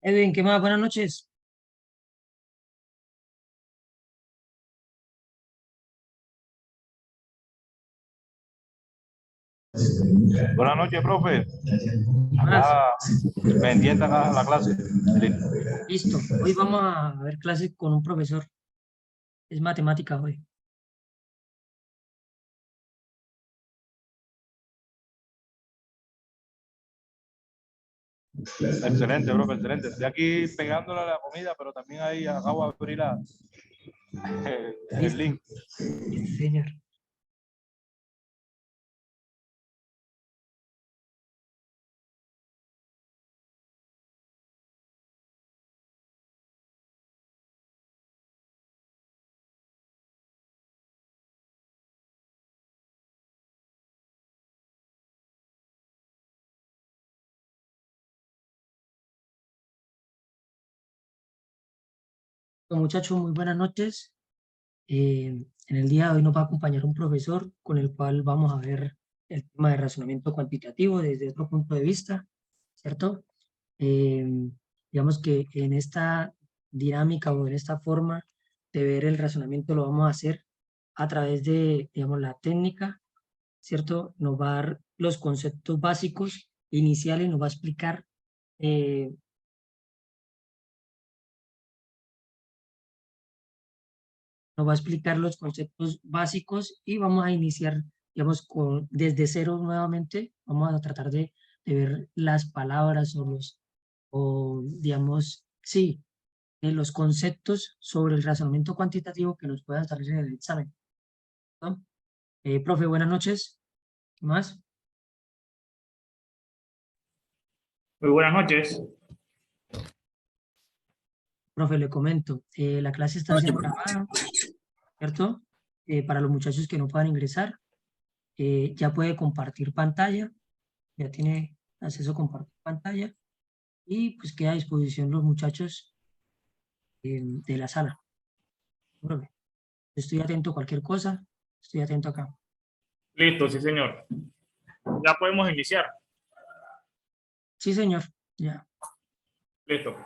Edwin, ¿qué más? Buenas noches. Buenas noches, profe. Más, Acá, pendiente acá la clase. listo. Hoy vamos a ver clase con un profesor. Es matemática hoy. Excelente, profe, excelente. Estoy aquí pegándole a la comida, pero también ahí acabo de abrir el Listo. link. Sí, señor. Bueno, muchachos, muy buenas noches. En el día de hoy nos va a acompañar un profesor con el cual vamos a ver el tema de razonamiento cuantitativo desde otro punto de vista, ¿cierto? Eh, digamos que en esta dinámica o en esta forma de ver el razonamiento lo vamos a hacer a través de, digamos, la técnica, ¿cierto? Nos va a dar los conceptos básicos iniciales, nos va a explicar, eh, nos va a explicar los conceptos básicos y vamos a iniciar, digamos, desde cero nuevamente. Vamos a tratar de ver las palabras o digamos, sí, los conceptos sobre el razonamiento cuantitativo que nos puedan salir en el examen, ¿no? Profe, buenas noches. ¿Qué más? Muy buenas noches. Profe, le comento, la clase está siendo grabada, ¿cierto? Para los muchachos que no puedan ingresar, ya puede compartir pantalla, ya tiene acceso a compartir pantalla y pues queda a disposición los muchachos de la sala. Profe, estoy atento a cualquier cosa, estoy atento acá. Listo, sí, señor. Ya podemos iniciar. Sí, señor, ya. Listo.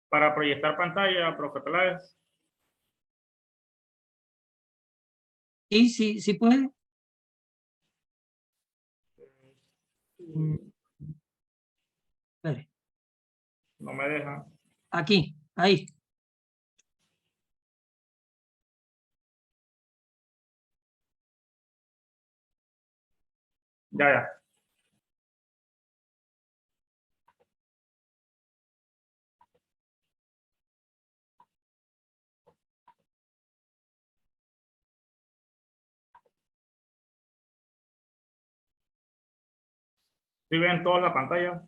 Para proyectar pantalla, profe Peláez. Sí, sí, sí puede. Mm, espere. No me deja. Aquí, ahí. Ya, ya. ¿Sí ven toda la pantalla?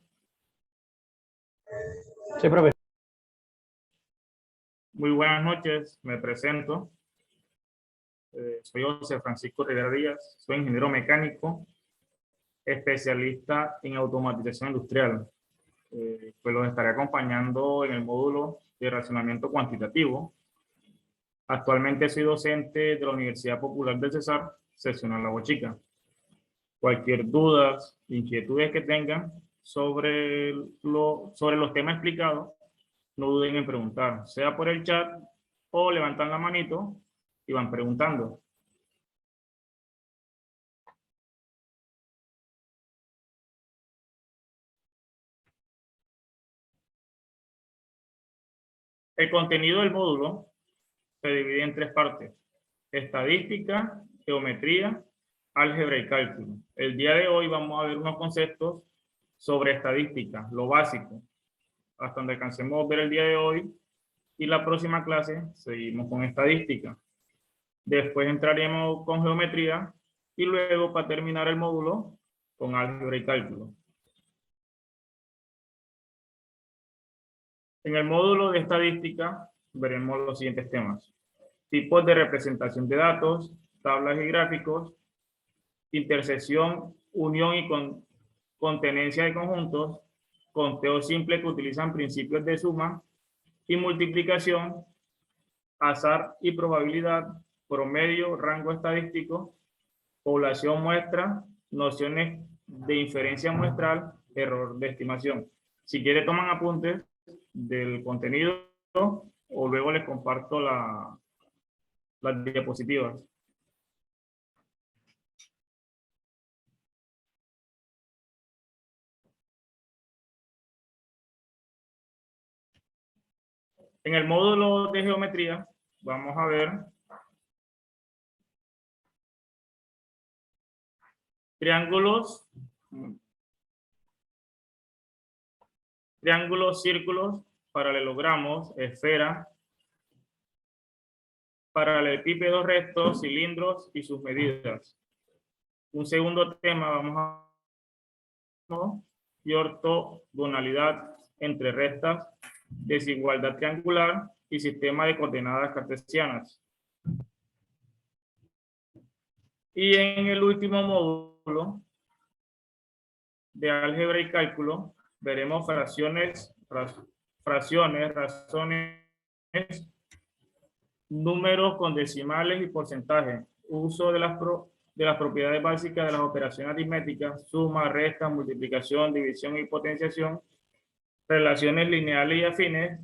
Sí, profe. Muy buenas noches. Me presento. Soy José Francisco Rivera Díaz. Soy ingeniero mecánico, especialista en automatización industrial. Pues los estaré acompañando en el módulo de racionamiento cuantitativo. Actualmente soy docente de la Universidad Popular del Cesar, seccional La Chica. Cualquier dudas, inquietudes que tengan sobre los temas explicados, no duden en preguntar, sea por el chat o levantan la manito y van preguntando. El contenido del módulo se divide en tres partes: estadística, geometría, álgebra y cálculo. El día de hoy vamos a ver unos conceptos sobre estadística, lo básico, hasta donde alcancemos a ver el día de hoy, y la próxima clase seguimos con estadística. Después entraremos con geometría y luego, para terminar el módulo, con álgebra y cálculo. En el módulo de estadística veremos los siguientes temas: tipos de representación de datos, tablas y gráficos, intersección, unión y contenencia de conjuntos, conteo simple que utilizan principios de suma y multiplicación, azar y probabilidad, promedio, rango estadístico, población muestra, nociones de inferencia muestral, error de estimación. Si quiere toman apuntes del contenido o luego les comparto las diapositivas. En el módulo de geometría vamos a ver triángulos, círculos, paralelogramos, esfera, paralelepípedos rectos, cilindros y sus medidas. Un segundo tema vamos a y ortogonalidad entre rectas, desigualdad triangular y sistema de coordenadas cartesianas. Y en el último módulo de álgebra y cálculo veremos razones, números con decimales y porcentajes, uso de las propiedades básicas de las operaciones aritméticas, suma, resta, multiplicación, división y potenciación, relaciones lineales y afines,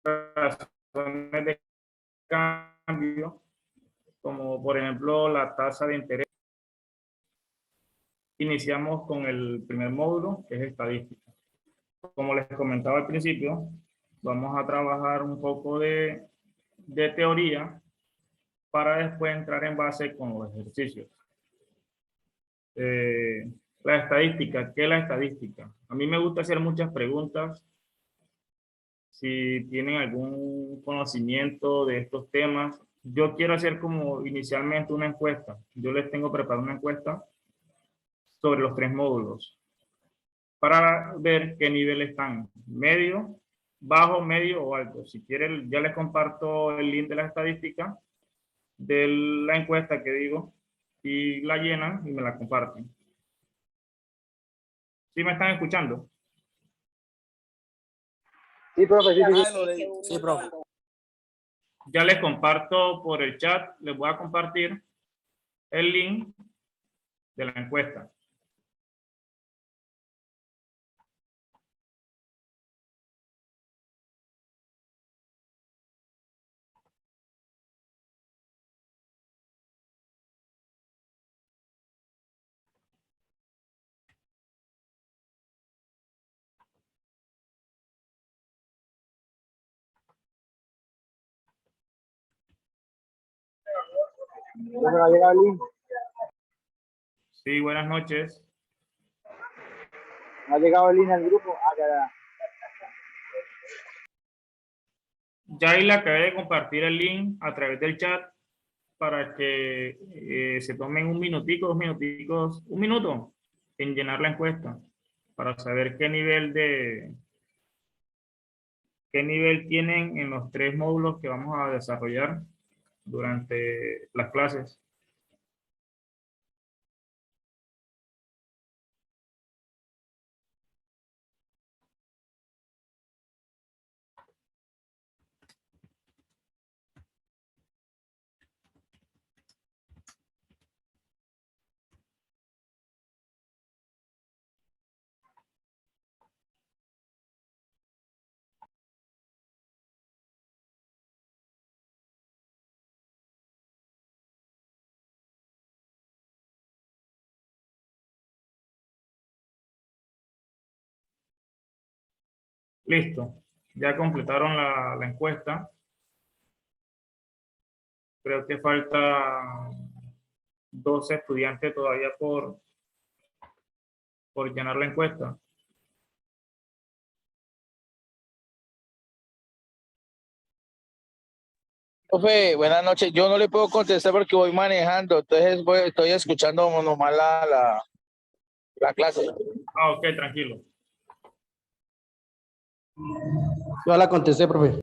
razones de cambio, como por ejemplo la tasa de interés. Iniciamos con el primer módulo, que es estadística. Como les comentaba al principio, vamos a trabajar un poco de teoría para después entrar en base con los ejercicios. La estadística, ¿qué es la estadística? A mí me gusta hacer muchas preguntas. Si tienen algún conocimiento de estos temas, yo quiero hacer como inicialmente una encuesta. Yo les tengo preparada una encuesta sobre los 3 módulos para ver qué nivel están, medio, bajo, medio o alto. Si quieren, ya les comparto el link de la estadística, de la encuesta que digo, y la llenan y me la comparten. ¿Sí me están escuchando? Sí, profe, Sí, profe. Ya les comparto por el chat, les voy a compartir el link de la encuesta. ¿No ha llegado el link? Sí, buenas noches. ¿No ha llegado el link al grupo? Ah, ya. Ya ahí le acabé de compartir el link a través del chat para que se tomen un minutico, 2 minuticos, 1 minuto en llenar la encuesta para saber qué nivel tienen en los 3 módulos que vamos a desarrollar durante las clases. Listo, ya completaron la encuesta. Creo que falta 12 estudiantes todavía por llenar la encuesta. Profe, buenas noches. Yo no le puedo contestar porque voy manejando, entonces estoy escuchando nomás la clase. Ah, ok, tranquilo. Yo la contesté, profe.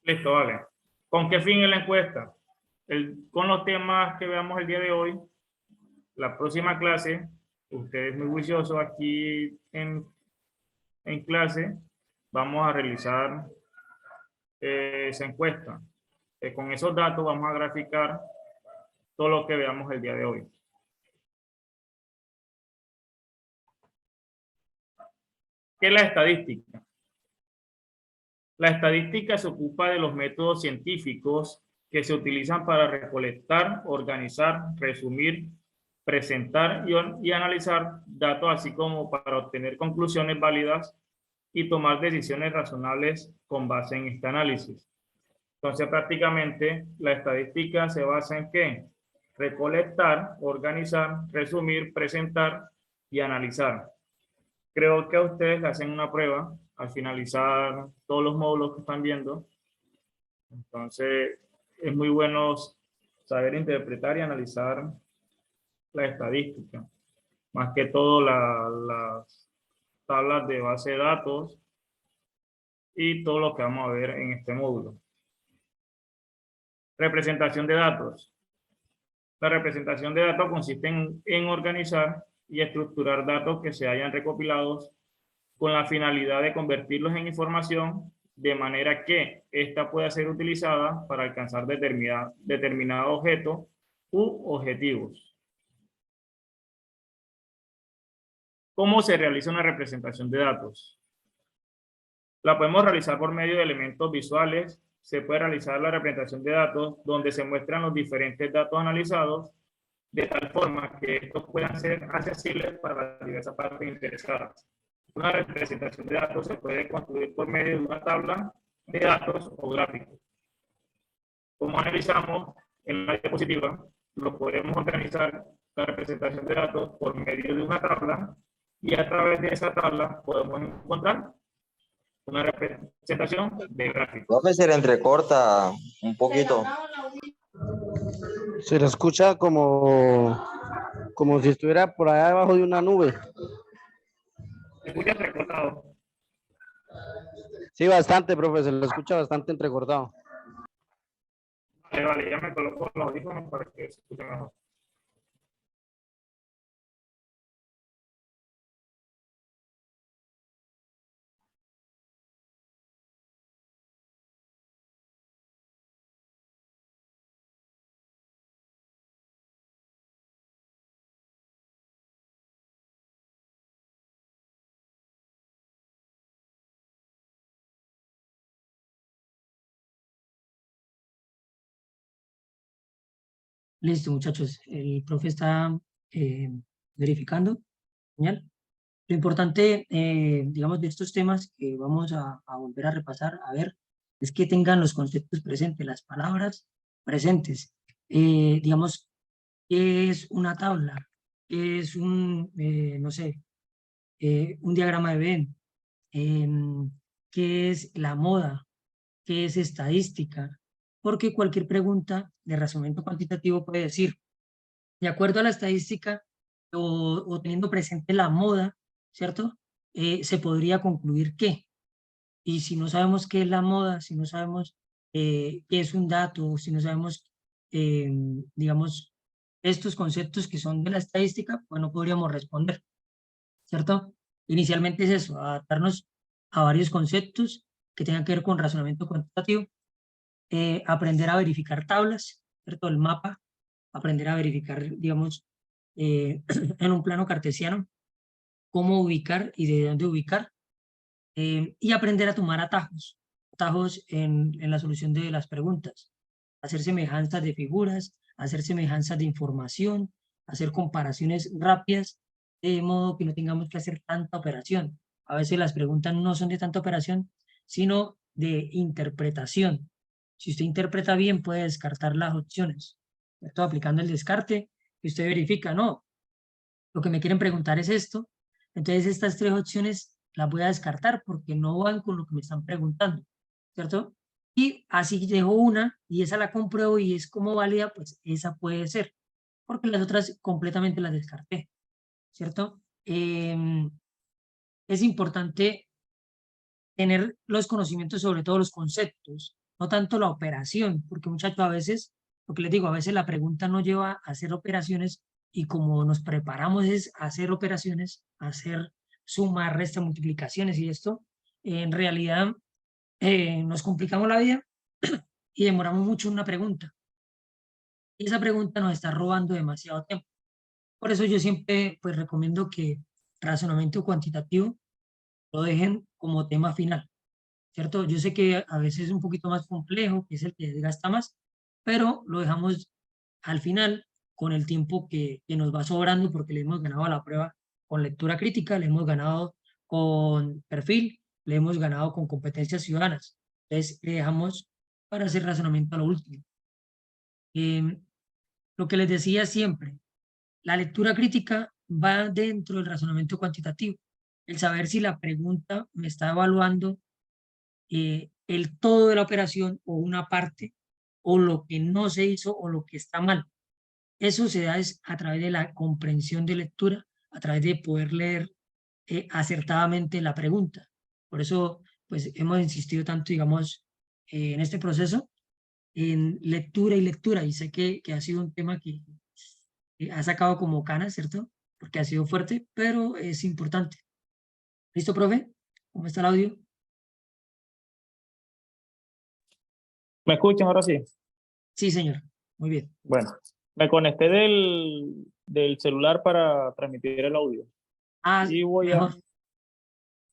Listo, vale. ¿Con qué fin es la encuesta? Con los temas que veamos el día de hoy, la próxima clase, usted es muy juicioso aquí en clase, vamos a realizar esa encuesta. Con esos datos vamos a graficar todo lo que veamos el día de hoy. ¿Qué es la estadística? La estadística se ocupa de los métodos científicos que se utilizan para recolectar, organizar, resumir, presentar y analizar datos, así como para obtener conclusiones válidas y tomar decisiones razonables con base en este análisis. Entonces, prácticamente, la estadística se basa en ¿qué? Recolectar, organizar, resumir, presentar y analizar. Creo que a ustedes le hacen una prueba al finalizar todos los módulos que están viendo. Entonces, es muy bueno saber interpretar y analizar la estadística. Más que todo las tablas de base de datos y todo lo que vamos a ver en este módulo. Representación de datos. La representación de datos consiste en organizar y estructurar datos que se hayan recopilado con la finalidad de convertirlos en información de manera que ésta pueda ser utilizada para alcanzar determinado objeto u objetivos. ¿Cómo se realiza una representación de datos? La podemos realizar por medio de elementos visuales. Se puede realizar la representación de datos donde se muestran los diferentes datos analizados de tal forma que estos puedan ser accesibles para las diversas partes interesadas. Una representación de datos se puede construir por medio de una tabla de datos o gráficos. Como analizamos en la diapositiva, lo podemos organizar la representación de datos por medio de una tabla y a través de esa tabla podemos encontrar una representación de gráficos. Profe, se le entrecorta un poquito. Se le escucha como si estuviera por allá debajo de una nube. ¿Se escucha recortado? Sí, bastante, profe, se le escucha bastante entrecortado. Vale, ya me coloco los audífonos para que se escuche mejor. Listo, muchachos. El profe está verificando. Genial. Lo importante, digamos, de estos temas que vamos a volver a repasar, a ver, es que tengan los conceptos presentes, las palabras presentes. Digamos, ¿qué es una tabla? ¿Qué es no sé, un diagrama de Venn? ¿Qué es la moda? ¿Qué es estadística? Porque cualquier pregunta de razonamiento cuantitativo puede decir, de acuerdo a la estadística o teniendo presente la moda, ¿cierto? Se podría concluir que, y si no sabemos qué es la moda, si no sabemos qué es un dato, si no sabemos, digamos, estos conceptos que son de la estadística, pues no podríamos responder, ¿cierto? Inicialmente es eso, adaptarnos a varios conceptos que tengan que ver con razonamiento cuantitativo, aprender a verificar tablas, ¿cierto? El mapa, aprender a verificar, digamos, en un plano cartesiano, cómo ubicar y de dónde ubicar, y aprender a tomar atajos en la solución de las preguntas, hacer semejanzas de figuras, hacer semejanzas de información, hacer comparaciones rápidas, de modo que no tengamos que hacer tanta operación. A veces las preguntas no son de tanta operación, sino de interpretación. Si usted interpreta bien, puede descartar las opciones. ¿Cierto? Aplicando el descarte, y usted verifica, no, lo que me quieren preguntar es esto, entonces estas tres opciones las voy a descartar porque no van con lo que me están preguntando, ¿cierto? Y así dejo una y esa la compruebo y es como válida, pues esa puede ser, porque las otras completamente las descarté, ¿cierto? Es importante tener los conocimientos sobre todos los conceptos, no tanto la operación, porque muchachos a veces, lo que les digo, a veces la pregunta no lleva a hacer operaciones y como nos preparamos es a hacer operaciones, a hacer suma, resta, multiplicaciones y esto, en realidad nos complicamos la vida y demoramos mucho en una pregunta. Y esa pregunta nos está robando demasiado tiempo. Por eso yo siempre pues recomiendo que razonamiento cuantitativo lo dejen como tema final, ¿cierto? Yo sé que a veces es un poquito más complejo, que es el que desgasta más, pero lo dejamos al final con el tiempo que nos va sobrando porque le hemos ganado a la prueba con lectura crítica, le hemos ganado con perfil, le hemos ganado con competencias ciudadanas. Entonces, le dejamos para hacer razonamiento a lo último. Lo que les decía siempre, la lectura crítica va dentro del razonamiento cuantitativo. El saber si la pregunta me está evaluando el todo de la operación o una parte, o lo que no se hizo o lo que está mal. Eso se da es a través de la comprensión de lectura, a través de poder leer acertadamente la pregunta. Por eso, pues hemos insistido tanto, digamos, en este proceso, en lectura y lectura, y sé que ha sido un tema que ha sacado como canas, ¿cierto? Porque ha sido fuerte, pero es importante. ¿Listo, profe? ¿Cómo está el audio? ¿Me escuchan ahora sí? Sí, señor. Muy bien. Bueno, me conecté del celular para transmitir el audio. Ah, Y voy a... mejor.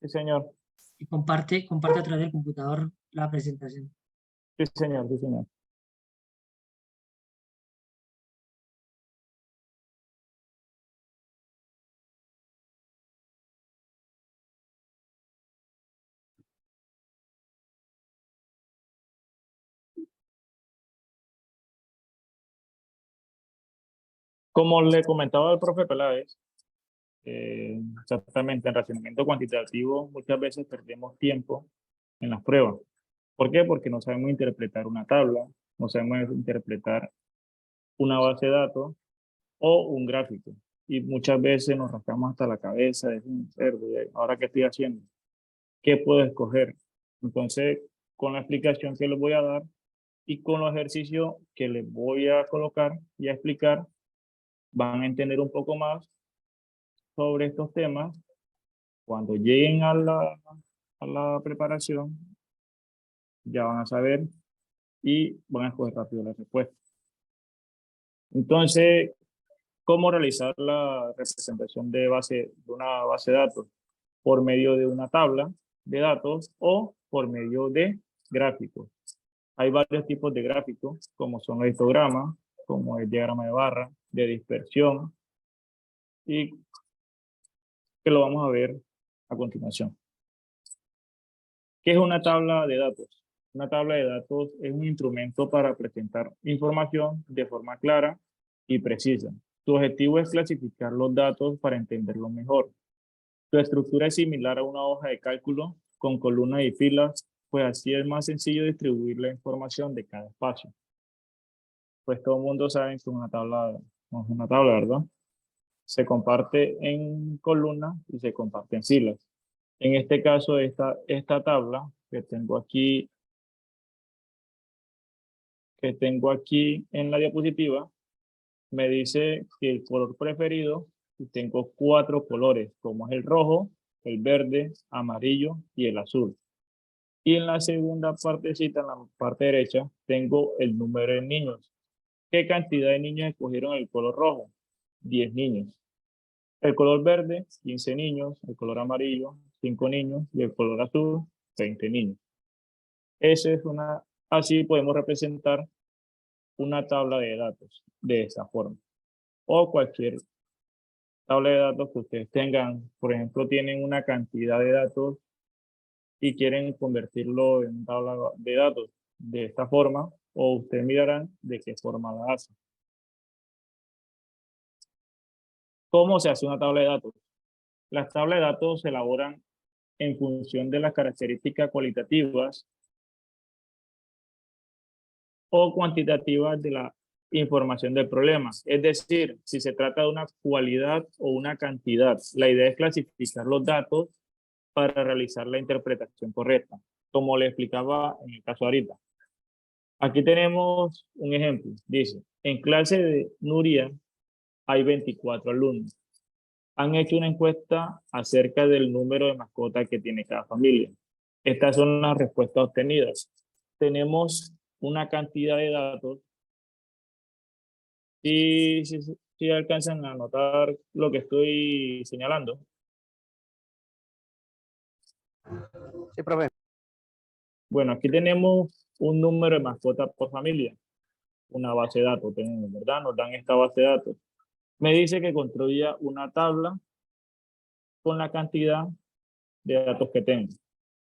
Sí, señor. Y comparte a través del computador la presentación. Sí, señor. Sí, señor. Como le comentaba al profe Peláez, exactamente en razonamiento cuantitativo muchas veces perdemos tiempo en las pruebas. ¿Por qué? Porque no sabemos interpretar una tabla, no sabemos interpretar una base de datos o un gráfico. Y muchas veces nos rascamos hasta la cabeza, de ¿ahora qué estoy haciendo? ¿Qué puedo escoger? Entonces, con la explicación que les voy a dar y con los ejercicios que les voy a colocar y a explicar, van a entender un poco más sobre estos temas. Cuando lleguen a la preparación, ya van a saber y van a escoger rápido la respuesta. Entonces, ¿cómo realizar la representación de una base de datos? Por medio de una tabla de datos o por medio de gráficos. Hay varios tipos de gráficos, como son el histograma, como el diagrama de barra, de dispersión, y que lo vamos a ver a continuación. ¿Qué es una tabla de datos? Una tabla de datos es un instrumento para presentar información de forma clara y precisa. Su objetivo es clasificar los datos para entenderlos mejor. Su estructura es similar a una hoja de cálculo con columnas y filas, pues así es más sencillo distribuir la información de cada espacio. Pues todo el mundo sabe que es una tabla, ¿verdad? Se comparte en columnas y se comparte en filas. En este caso, esta tabla que tengo aquí en la diapositiva, me dice que el color preferido, y tengo 4 colores, como es el rojo, el verde, amarillo y el azul. Y en la segunda partecita, en la parte derecha, tengo el número de niños. ¿Qué cantidad de niños escogieron el color rojo? 10 niños. El color verde, 15 niños. El color amarillo, 5 niños. Y el color azul, 20 niños. Así podemos representar una tabla de datos de esta forma. O cualquier tabla de datos que ustedes tengan. Por ejemplo, tienen una cantidad de datos y quieren convertirlo en tabla de datos de esta forma, o ustedes mirarán de qué forma la hacen. ¿Cómo se hace una tabla de datos? Las tablas de datos se elaboran en función de las características cualitativas o cuantitativas de la información del problema. Es decir, si se trata de una cualidad o una cantidad, la idea es clasificar los datos para realizar la interpretación correcta, como le explicaba en el caso ahorita. Aquí tenemos un ejemplo. Dice, en clase de Nuria hay 24 alumnos. Han hecho una encuesta acerca del número de mascotas que tiene cada familia. Estas son las respuestas obtenidas. Tenemos una cantidad de datos. Si alcanzan a notar lo que estoy señalando. Sí, profe. Bueno, aquí tenemos un número de mascotas por familia. Una base de datos tenemos, ¿verdad? Nos dan esta base de datos. Me dice que construya una tabla con la cantidad de datos que tengo.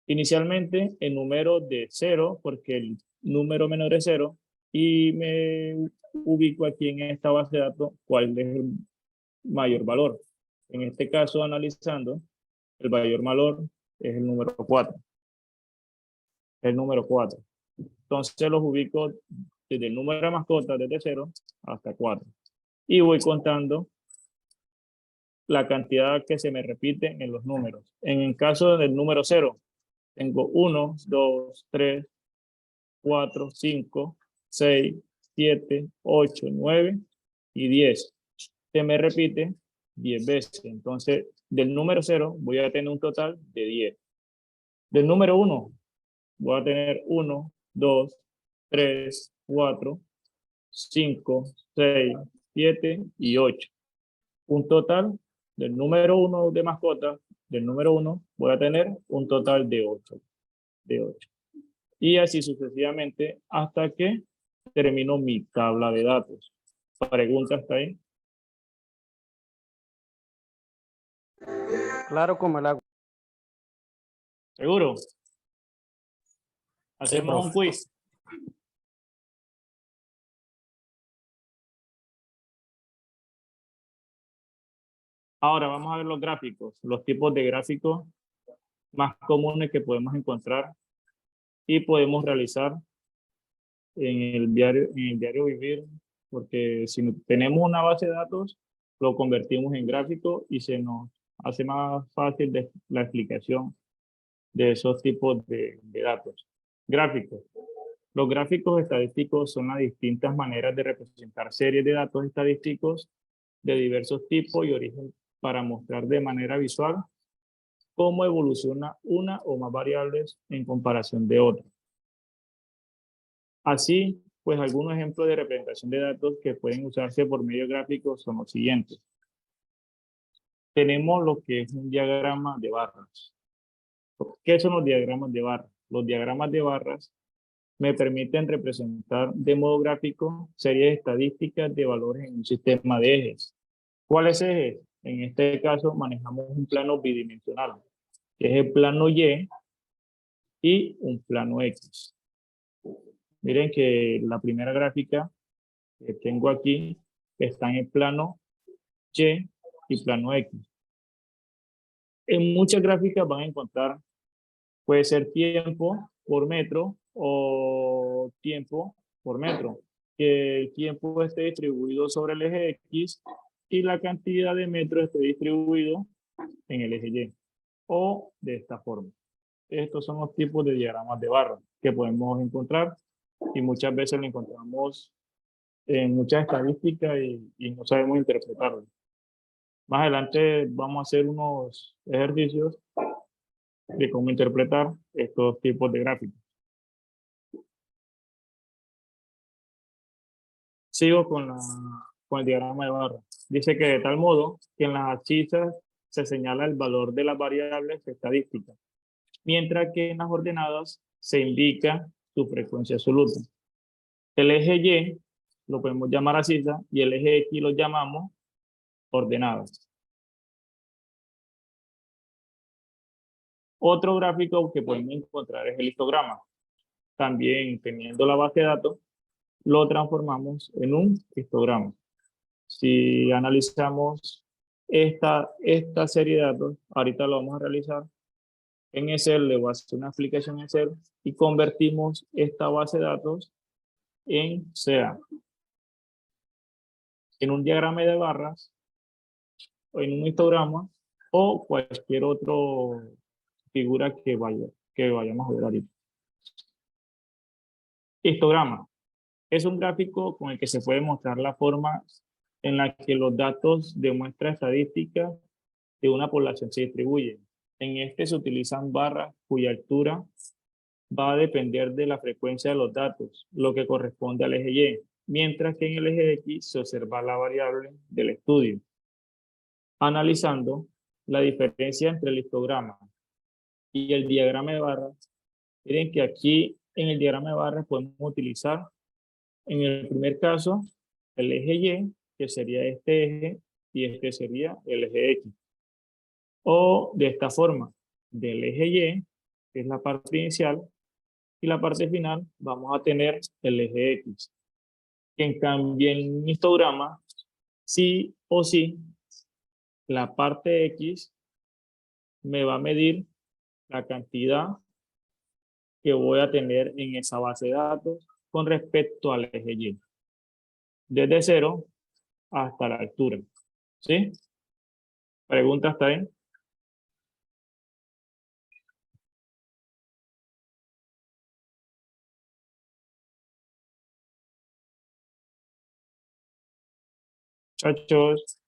Inicialmente, el número de 0, porque el número menor es 0, y me ubico aquí en esta base de datos cuál es el mayor valor. En este caso, analizando, el mayor valor es el número 4. El número 4. Entonces los ubico desde el número de mascotas, desde 0 hasta 4. Y voy contando la cantidad que se me repite en los números. En el caso del número 0, tengo 1, 2, 3, 4, 5, 6, 7, 8, 9 y 10. Se me repite 10 veces. Entonces, del número 0 voy a tener un total de 10. Del número 1 voy a tener 1, 2, 3, 4, 5, 6, 7 y 8. Un total del número 1 de mascotas, del número 1 voy a tener un total de 8. Y así sucesivamente hasta que termino mi tabla de datos. ¿Pregunta hasta ahí? Claro como el agua. ¿Seguro? Hacemos un quiz. Ahora vamos a ver los gráficos, los tipos de gráficos más comunes que podemos encontrar y podemos realizar en el diario vivir, porque si tenemos una base de datos, lo convertimos en gráfico y se nos hace más fácil la explicación de esos tipos de datos. Gráficos. Los gráficos estadísticos son las distintas maneras de representar series de datos estadísticos de diversos tipos y origen para mostrar de manera visual cómo evoluciona una o más variables en comparación de otras. Así, pues algunos ejemplos de representación de datos que pueden usarse por medio gráfico son los siguientes. Tenemos lo que es un diagrama de barras. ¿Qué son los diagramas de barras? Los diagramas de barras me permiten representar de modo gráfico series estadísticas de valores en un sistema de ejes. ¿Cuáles ejes? En este caso manejamos un plano bidimensional, que es el plano Y y un plano X. Miren que la primera gráfica que tengo aquí está en el plano Y y plano X. En muchas gráficas van a encontrar, puede ser tiempo por metro o tiempo por metro, que el tiempo esté distribuido sobre el eje X y la cantidad de metros esté distribuido en el eje Y, o de esta forma. Estos son los tipos de diagramas de barra que podemos encontrar y muchas veces lo encontramos en muchas estadísticas y no sabemos interpretarlo. Más adelante vamos a hacer unos ejercicios de cómo interpretar estos tipos de gráficos. Sigo con el diagrama de barra. Dice que de tal modo que en las abscisas se señala el valor de las variables estadísticas, mientras que en las ordenadas se indica su frecuencia absoluta. El eje Y lo podemos llamar abscisa y el eje X lo llamamos ordenadas. Otro gráfico que podemos encontrar es el histograma. También teniendo la base de datos, lo transformamos en un histograma. Si analizamos esta serie de datos, ahorita lo vamos a realizar en Excel, le voy a hacer una aplicación en Excel y convertimos esta base de datos en sea en un diagrama de barras o en un histograma o cualquier otra figura que vayamos a ver ahorita. Histograma. Es un gráfico con el que se puede mostrar la forma en la que los datos de muestra estadística de una población se distribuyen. En este se utilizan barras cuya altura va a depender de la frecuencia de los datos, lo que corresponde al eje Y, mientras que en el eje X se observa la variable del estudio. Analizando la diferencia entre el histograma y el diagrama de barras, miren que aquí en el diagrama de barras podemos utilizar, en el primer caso, el eje Y, que sería este eje, y este sería el eje X. O de esta forma, del eje Y, que es la parte inicial, y la parte final, vamos a tener el eje X. Que en cambio en mi histograma, sí o sí, la parte X me va a medir la cantidad que voy a tener en esa base de datos con respecto al eje Y. Desde 0 hasta la altura. ¿Sí? ¿Pregunta hasta ahí? Muchachos.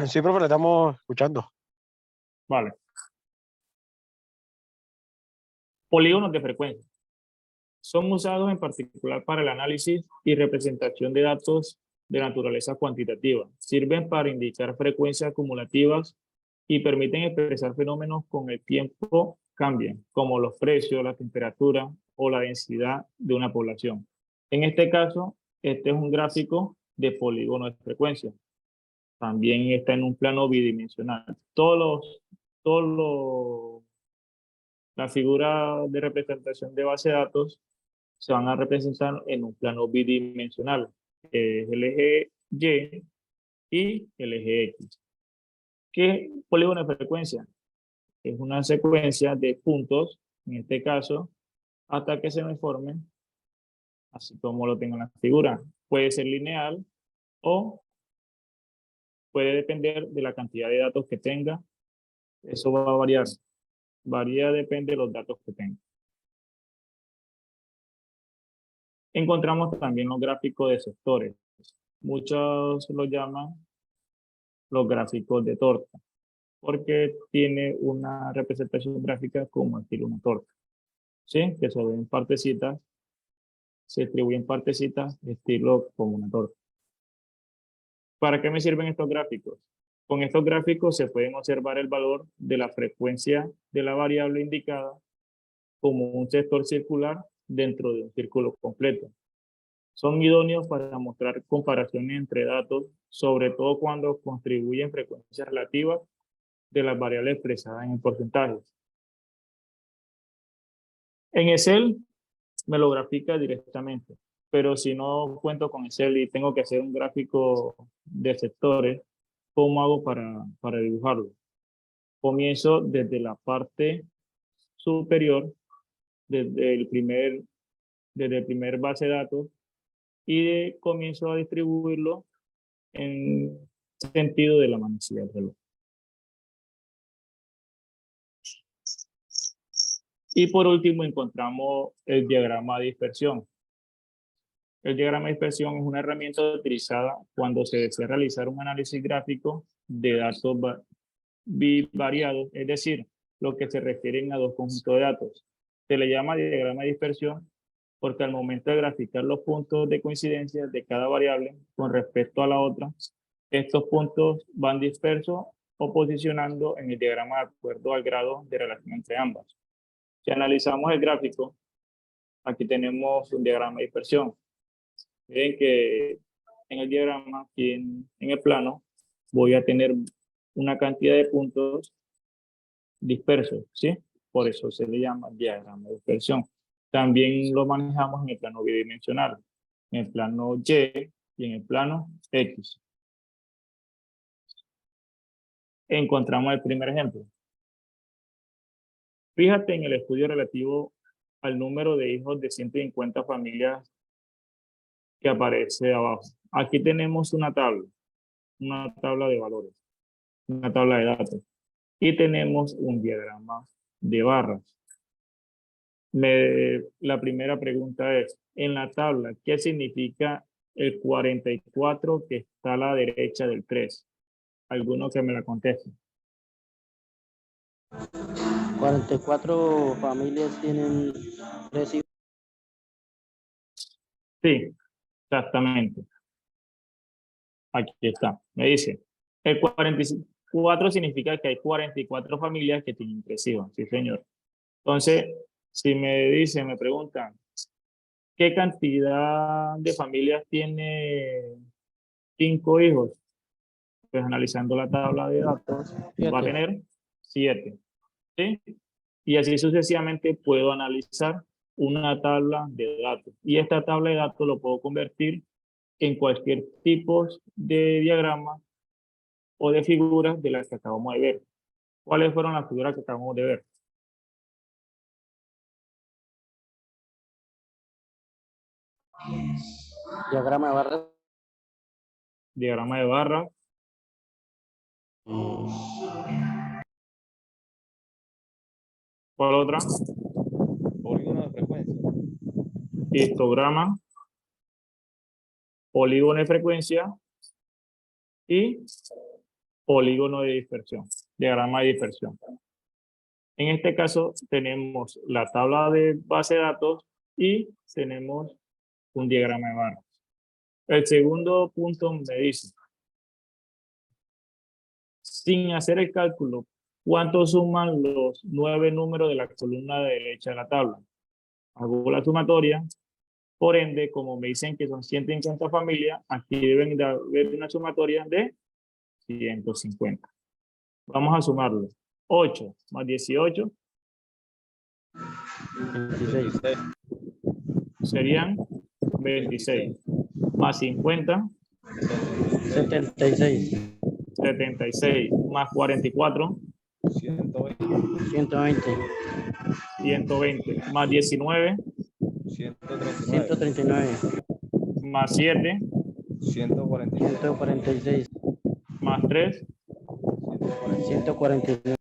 Sí, profe, le estamos escuchando. Vale. Polígonos de frecuencia. Son usados en particular para el análisis y representación de datos de naturaleza cuantitativa. Sirven para indicar frecuencias acumulativas y permiten expresar fenómenos con el tiempo cambian, como los precios, la temperatura o la densidad de una población. En este caso, este es un gráfico de polígono de frecuencia. También está en un plano bidimensional. Las figuras de representación de base de datos se van a representar en un plano bidimensional, que es el eje Y y el eje X. ¿Qué es polígono de frecuencia? Es una secuencia de puntos, en este caso, hasta que se me formen, así como lo tengo en la figura. Puede ser lineal o puede depender de la cantidad de datos que tenga. Eso va a variar. Varía, depende de los datos que tenga. Encontramos también los gráficos de sectores. Muchos lo llaman los gráficos de torta, porque tiene una representación gráfica como estilo una torta. ¿Sí? Que se ven en partecitas, se distribuyen en partecitas, estilo como una torta. ¿Para qué me sirven estos gráficos? Con estos gráficos se pueden observar el valor de la frecuencia de la variable indicada como un sector circular dentro de un círculo completo. Son idóneos para mostrar comparaciones entre datos, sobre todo cuando contribuyen frecuencias relativas de las variables expresadas en porcentajes. En Excel me lo grafica directamente, pero si no cuento con Excel y tengo que hacer un gráfico de sectores, ¿cómo hago para dibujarlo? Comienzo desde la parte superior, desde el primer base de datos, y comienzo a distribuirlo en sentido de la manecilla del reloj. Y por último encontramos el diagrama de dispersión. El diagrama de dispersión es una herramienta utilizada cuando se desea realizar un análisis gráfico de datos bivariados, es decir, lo que se refieren a dos conjuntos de datos. Se le llama diagrama de dispersión porque al momento de graficar los puntos de coincidencia de cada variable con respecto a la otra, estos puntos van dispersos o posicionando en el diagrama de acuerdo al grado de relación entre ambas. Si analizamos el gráfico, aquí tenemos un diagrama de dispersión. Miren que en el diagrama, aquí en el plano, voy a tener una cantidad de puntos dispersos, ¿sí? Por eso se le llama diagrama de dispersión. También lo manejamos en el plano bidimensional, en el plano Y y en el plano X. Encontramos el primer ejemplo. Fíjate en el estudio relativo al número de hijos de 150 familias que aparece abajo. Aquí tenemos una tabla de valores, una tabla de datos. Y tenemos un diagrama de barras. La primera pregunta es, en la tabla, ¿qué significa el 44 que está a la derecha del 3? ¿Alguno que me la conteste? 44 familias tienen 3 hijos. Sí, exactamente. Aquí está. Me dice, el 4 significa que hay 44 familias que tienen 3 hijos. Sí, señor. Entonces, si me preguntan, ¿qué cantidad de familias tiene 5 hijos? Pues analizando la tabla de datos, va a 7. tener 7. ¿Sí? Y así sucesivamente puedo analizar una tabla de datos. Y esta tabla de datos lo puedo convertir en cualquier tipo de diagrama o de figuras de las que acabamos de ver. ¿Cuáles fueron las figuras que acabamos de ver? Diagrama de barra. Diagrama de barra, ¿cuál otra? Polígono de frecuencia. Histograma, polígono de frecuencia y polígono de dispersión, diagrama de dispersión. En este caso tenemos la tabla de base de datos y tenemos un diagrama de barras. El segundo punto me dice, sin hacer el cálculo, ¿cuánto suman los 9 números de la columna derecha de la tabla? Hago la sumatoria. Por ende, como me dicen que son 150 familias, aquí deben de haber una sumatoria de 150. Vamos a sumarlo. 8 más 18 26. serían 26. Más 50, 76. 76. Más 44, 120. 120. 120. Más 19, 139. 139. más 7, 146. 146. más 3, 149.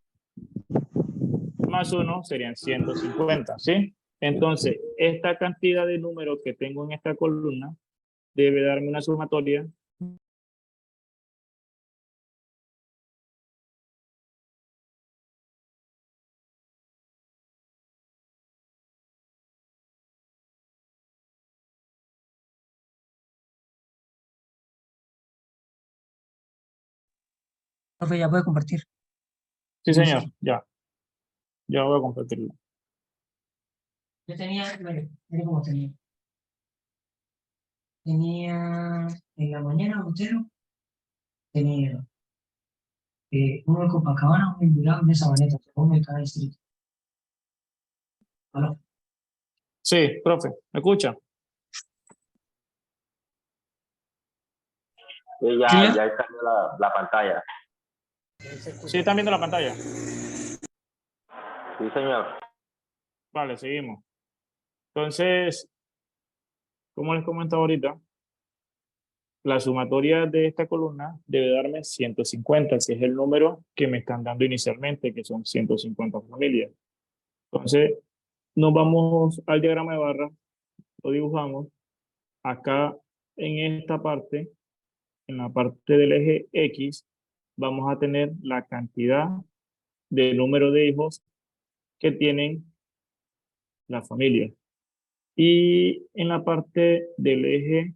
más 1 serían 150, ¿sí? Entonces, esta cantidad de números que tengo en esta columna debe darme una sumatoria Profe, ya puede compartir. Sí, señor, ya. Ya voy a compartirlo. Yo tenía, bueno, mire cómo tenía. Tenía en la mañana Montero, tenía uno de Copacabana, uno en Durán, uno de Sabaneta, uno de cada distrito. ¿Aló? Sí, profe, ¿me escucha? Sí, ¿Sí, ya ya? está la pantalla. Sí, están viendo la pantalla. Sí, señor. Vale, seguimos. Entonces, como les comentaba ahorita, la sumatoria de esta columna debe darme 150, que es el número que me están dando inicialmente, que son 150 familias. Entonces, nos vamos al diagrama de barra, lo dibujamos. Acá en esta parte, en la parte del eje X, vamos a tener la cantidad de número de hijos que tienen la familia. Y en la parte del eje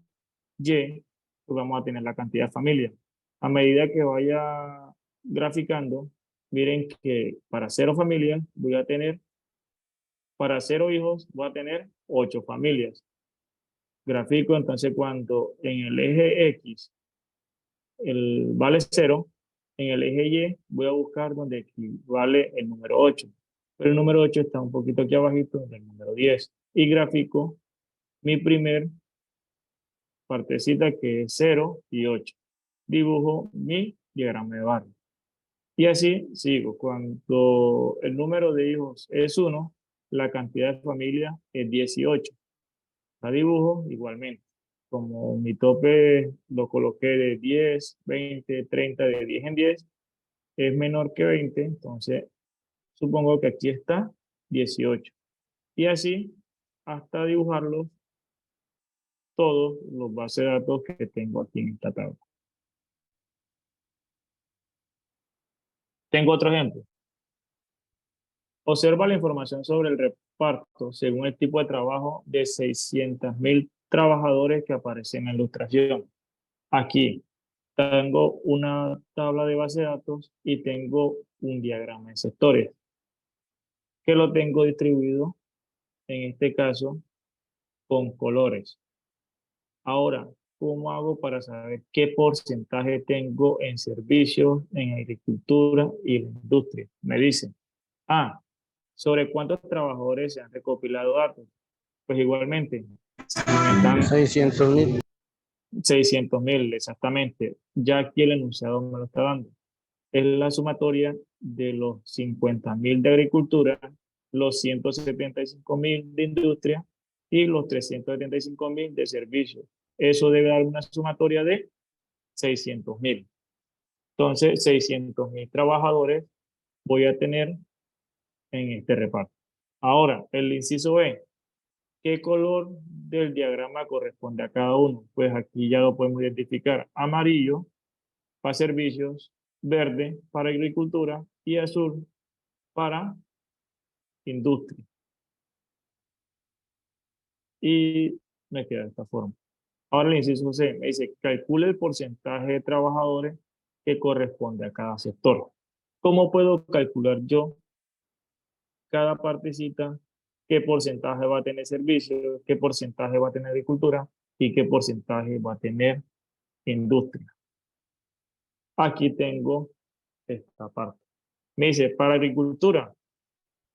Y, pues vamos a tener la cantidad de familias. A medida que vaya graficando, miren que para 0 familias voy a tener, para 0 hijos voy a tener 8 familias. Grafico, entonces cuando en el eje X vale 0, en el eje Y voy a buscar donde equivale el número 8. Pero el número 8 está un poquito aquí abajito del número 10. Y grafico mi primer partecita que es 0 y 8. Dibujo mi diagrama de barra. Y así sigo. Cuando el número de hijos es 1, la cantidad de familias es 18. La dibujo igualmente. Como mi tope lo coloqué de 10, 20, 30, de 10 en 10, es menor que 20, entonces supongo que aquí está 18. Y así hasta dibujarlos todos los bases de datos que tengo aquí en esta tabla. Tengo otro ejemplo. Observa la información sobre el reparto según el tipo de trabajo de 600,000 trabajadores que aparecen en la ilustración. Aquí, tengo una tabla de base de datos y tengo un diagrama de sectores que lo tengo distribuido, en este caso, con colores. Ahora, ¿cómo hago para saber qué porcentaje tengo en servicios, en agricultura y en industria? Me dicen, ¿sobre cuántos trabajadores se han recopilado datos? Pues igualmente, si me están 600.000. 600.000 exactamente. Ya aquí el enunciado me lo está dando. Es la sumatoria de los 50.000 de agricultura, los 175.000 de industria y los 375.000 de servicios. Eso debe dar una sumatoria de 600.000. Entonces, 600.000 trabajadores voy a tener en este reparto. Ahora, el inciso B. ¿Qué color del diagrama corresponde a cada uno? Pues aquí ya lo podemos identificar. Amarillo para servicios, verde para agricultura y azul para industria. Y me queda de esta forma. Ahora el inciso C me dice, calcule el porcentaje de trabajadores que corresponde a cada sector. ¿Cómo puedo calcular yo cada partecita? ¿Qué porcentaje va a tener servicios? ¿Qué porcentaje va a tener agricultura? ¿Y qué porcentaje va a tener industria? Aquí tengo esta parte. Me dice, para agricultura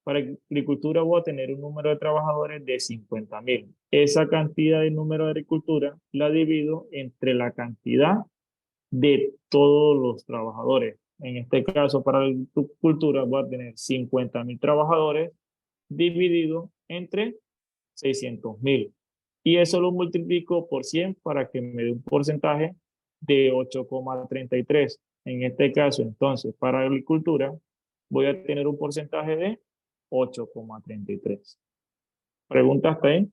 voy a tener un número de trabajadores de 50.000. Esa cantidad de número de agricultura la divido entre la cantidad de todos los trabajadores. En este caso, para agricultura voy a tener 50.000 trabajadores dividido entre 600.000. Y eso lo multiplico por 100 para que me dé un porcentaje de 8,33. En este caso, entonces, para agricultura voy a tener un porcentaje de 8,33. ¿Preguntas hasta ahí?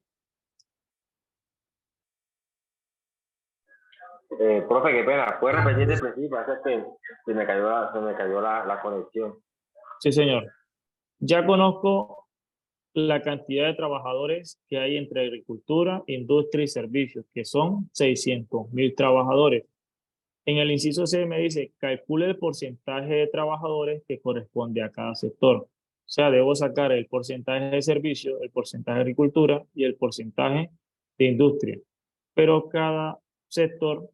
Profe, qué pena. ¿Puede repetir de principio? Es que se me cayó la conexión. Sí, señor. Ya conozco la cantidad de trabajadores que hay entre agricultura, industria y servicios, que son 600.000 trabajadores. En el inciso C me dice, calcule el porcentaje de trabajadores que corresponde a cada sector. O sea, debo sacar el porcentaje de servicio, el porcentaje de agricultura y el porcentaje de industria. Pero cada sector,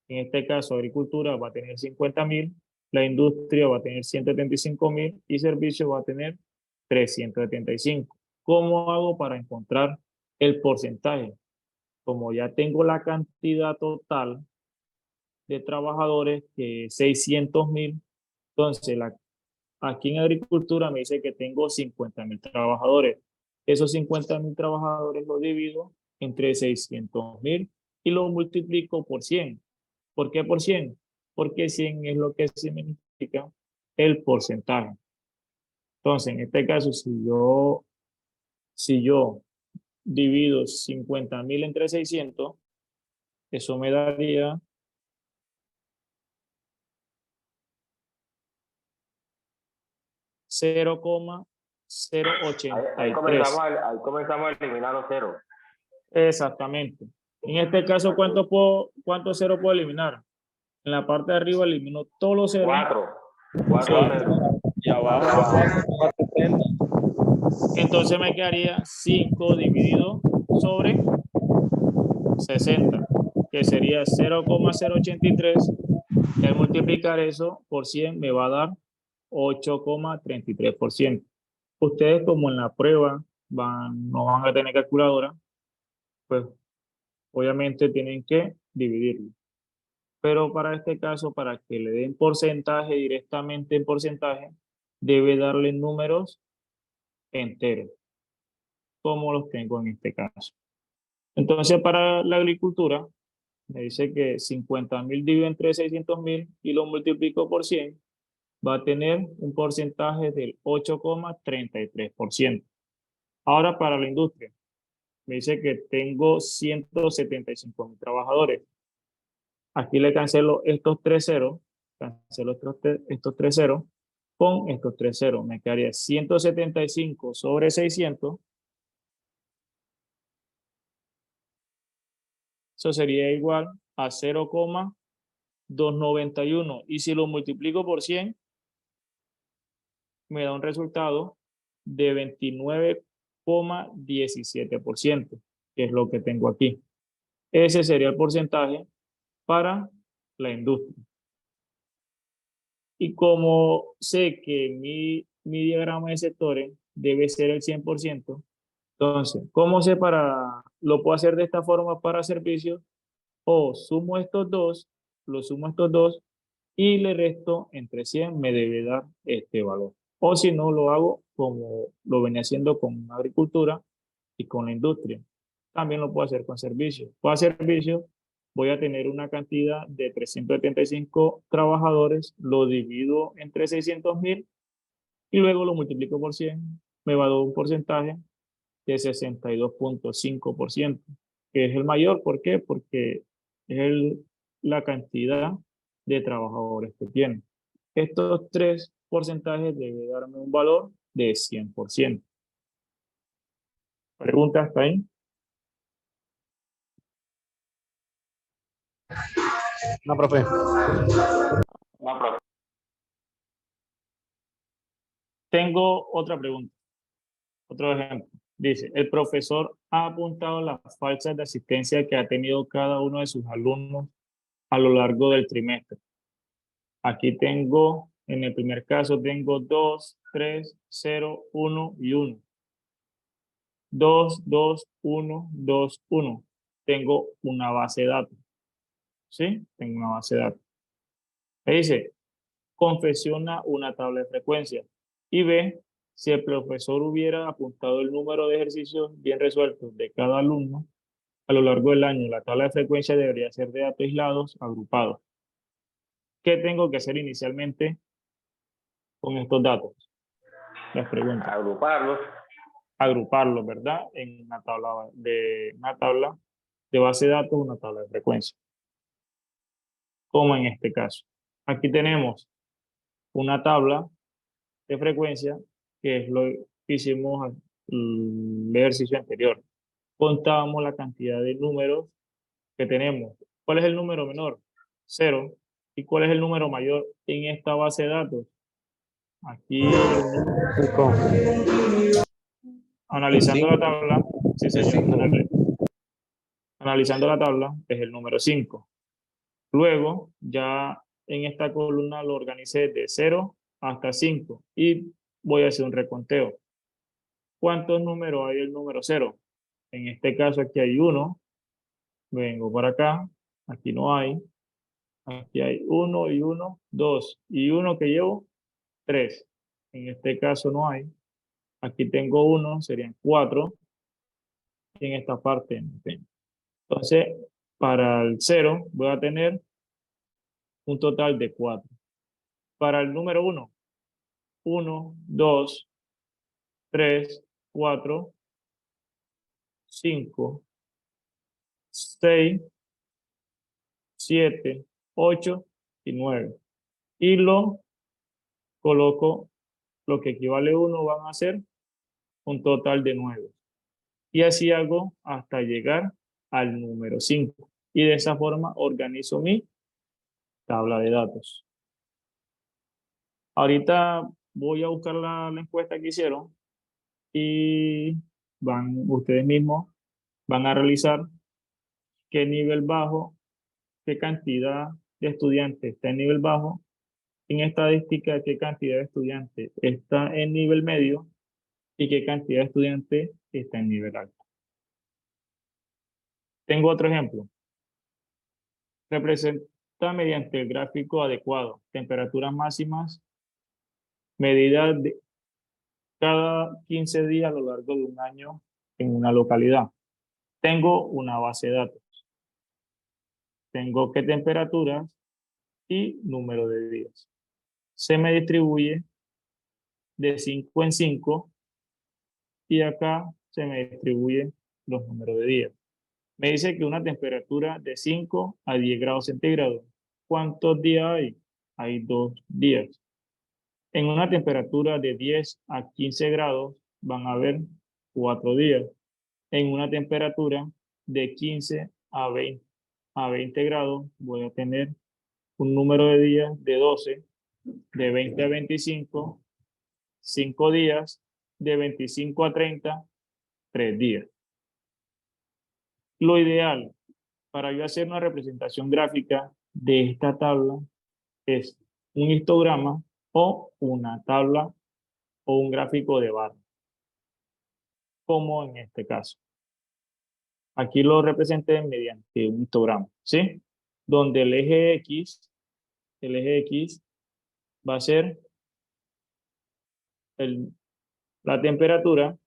en este caso agricultura, va a tener 50.000, la industria va a tener 175.000 y servicio va a tener 375. ¿Cómo hago para encontrar el porcentaje? Como ya tengo la cantidad total de trabajadores, que 600.000, entonces aquí en agricultura me dice que tengo 50.000 trabajadores. Esos 50.000 trabajadores los divido entre 600.000 y lo multiplico por 100. ¿Por qué por 100? Porque 100 es lo que significa el porcentaje. Entonces, en este caso, si yo divido 50.000 entre 600, eso me daría 0,083. Ahí comenzamos a eliminar los ceros. Exactamente. En este caso, ¿cuántos ceros puedo eliminar? En la parte de arriba elimino todos los ceros. 4 Sí. ceros. Y abajo, 430. Entonces me quedaría 5 dividido sobre 60, que sería 0,083. Y al multiplicar eso por 100 me va a dar 8,33%. Ustedes, como en la prueba no van a tener calculadora, pues obviamente tienen que dividirlo. Pero para este caso, para que le den porcentaje directamente en porcentaje, debe darle números enteros, como los tengo en este caso. Entonces, para la agricultura, me dice que 50.000 dividido entre 600.000 y lo multiplico por 100, va a tener un porcentaje del 8,33%. Ahora, para la industria, me dice que tengo 175.000 trabajadores. Aquí le cancelo estos 3 ceros, cancelo estos 3 ceros con estos 3 ceros. Me quedaría 175 sobre 600. Eso sería igual a 0,083. 291. Y si lo multiplico por 100, me da un resultado de 29,17%, que es lo que tengo aquí. Ese sería el porcentaje para la industria. Y como sé que mi diagrama de sectores debe ser el 100%, entonces, ¿cómo sé lo puedo hacer de esta forma para servicios? O sumo estos dos, lo sumo estos dos y le resto entre 100, me debe dar este valor. O si no, lo hago como lo venía haciendo con agricultura y con la industria. También lo puedo hacer con servicios. Para servicios voy a tener una cantidad de 375 trabajadores, lo divido entre 600.000 y luego lo multiplico por 100, me va a dar un porcentaje de 62,5%, que es el mayor. ¿Por qué? Porque es la cantidad de trabajadores que tienen. Estos tres porcentajes deben darme un valor de 100%. ¿Preguntas hasta ahí? No, profe. No, profe. Tengo otra pregunta, otro ejemplo. Dice, el profesor ha apuntado las faltas de asistencia que ha tenido cada uno de sus alumnos a lo largo del trimestre. Aquí tengo, en el primer caso, tengo 2, 3, 0, 1 y 1. 2, 2, 1, 2, 1. Tengo una base de datos. ¿Sí? Tengo una base de datos. Me dice, confecciona una tabla de frecuencia y ve si el profesor hubiera apuntado el número de ejercicios bien resueltos de cada alumno a lo largo del año. La tabla de frecuencia debería ser de datos aislados, agrupados. ¿Qué tengo que hacer inicialmente con estos datos? Las preguntas. Agruparlos. Agruparlos, ¿verdad? En una tabla de base de datos, una tabla de frecuencia. Como en este caso. Aquí tenemos una tabla de frecuencia, que es lo que hicimos el ejercicio anterior. Contábamos la cantidad de números que tenemos. ¿Cuál es el número menor? 0. ¿Y cuál es el número mayor en esta base de datos? Aquí, analizando la tabla, sí señor, analizando la tabla, es el número 5. Luego, ya en esta columna lo organicé de 0 hasta 5 y voy a hacer un reconteo. ¿Cuántos números hay el número 0? En este caso aquí hay 1. Vengo por acá, aquí no hay. Aquí hay 1 y 1, 2 y 1 que llevo, 3. En este caso no hay. Aquí tengo 1, serían 4. Y en esta parte no tengo. Entonces, para el 0 voy a tener un total de 4. Para el número 1, 1, 2, 3, 4, 5, 6, 7, 8 y 9. Y lo coloco, lo que equivale a 1 van a ser un total de 9. Y así hago hasta llegar al número 5. Y de esa forma organizo mi tabla de datos. Ahorita voy a buscar la encuesta que hicieron y ustedes mismos van a realizar qué nivel bajo, qué cantidad de estudiantes está en nivel bajo, en estadística qué cantidad de estudiantes está en nivel medio y qué cantidad de estudiantes está en nivel alto. Tengo otro ejemplo. Representa mediante el gráfico adecuado temperaturas máximas medidas de cada 15 días a lo largo de un año en una localidad. Tengo una base de datos. Tengo qué temperaturas y número de días. Se me distribuye de 5 en 5 y acá se me distribuye los números de días. Me dice que una temperatura de 5 a 10 grados centígrados. ¿Cuántos días hay? Hay 2 días. En una temperatura de 10 a 15 grados van a haber 4 días. En una temperatura de 15 a 20 grados voy a tener un número de días de 12, de 20 a 25, 5 días, de 25 a 30, 3 días. Lo ideal para yo hacer una representación gráfica de esta tabla es un histograma o una tabla o un gráfico de barra, como en este caso. Aquí lo representé mediante un histograma, ¿sí? Donde el eje X va a ser la temperatura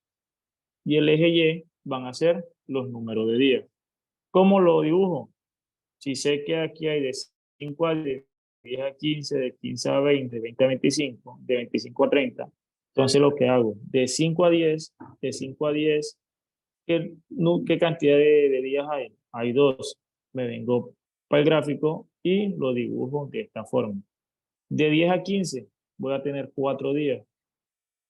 y el eje Y van a ser los números de días. ¿Cómo lo dibujo? Si sé que aquí hay de 5 a 10, 10 a 15, de 15 a 20, 20 a 25, de 25 a 30, entonces lo que hago, de 5 a 10, ¿qué cantidad de días hay? Hay 2. Me vengo para el gráfico y lo dibujo de esta forma. De 10 a 15 voy a tener 4 días.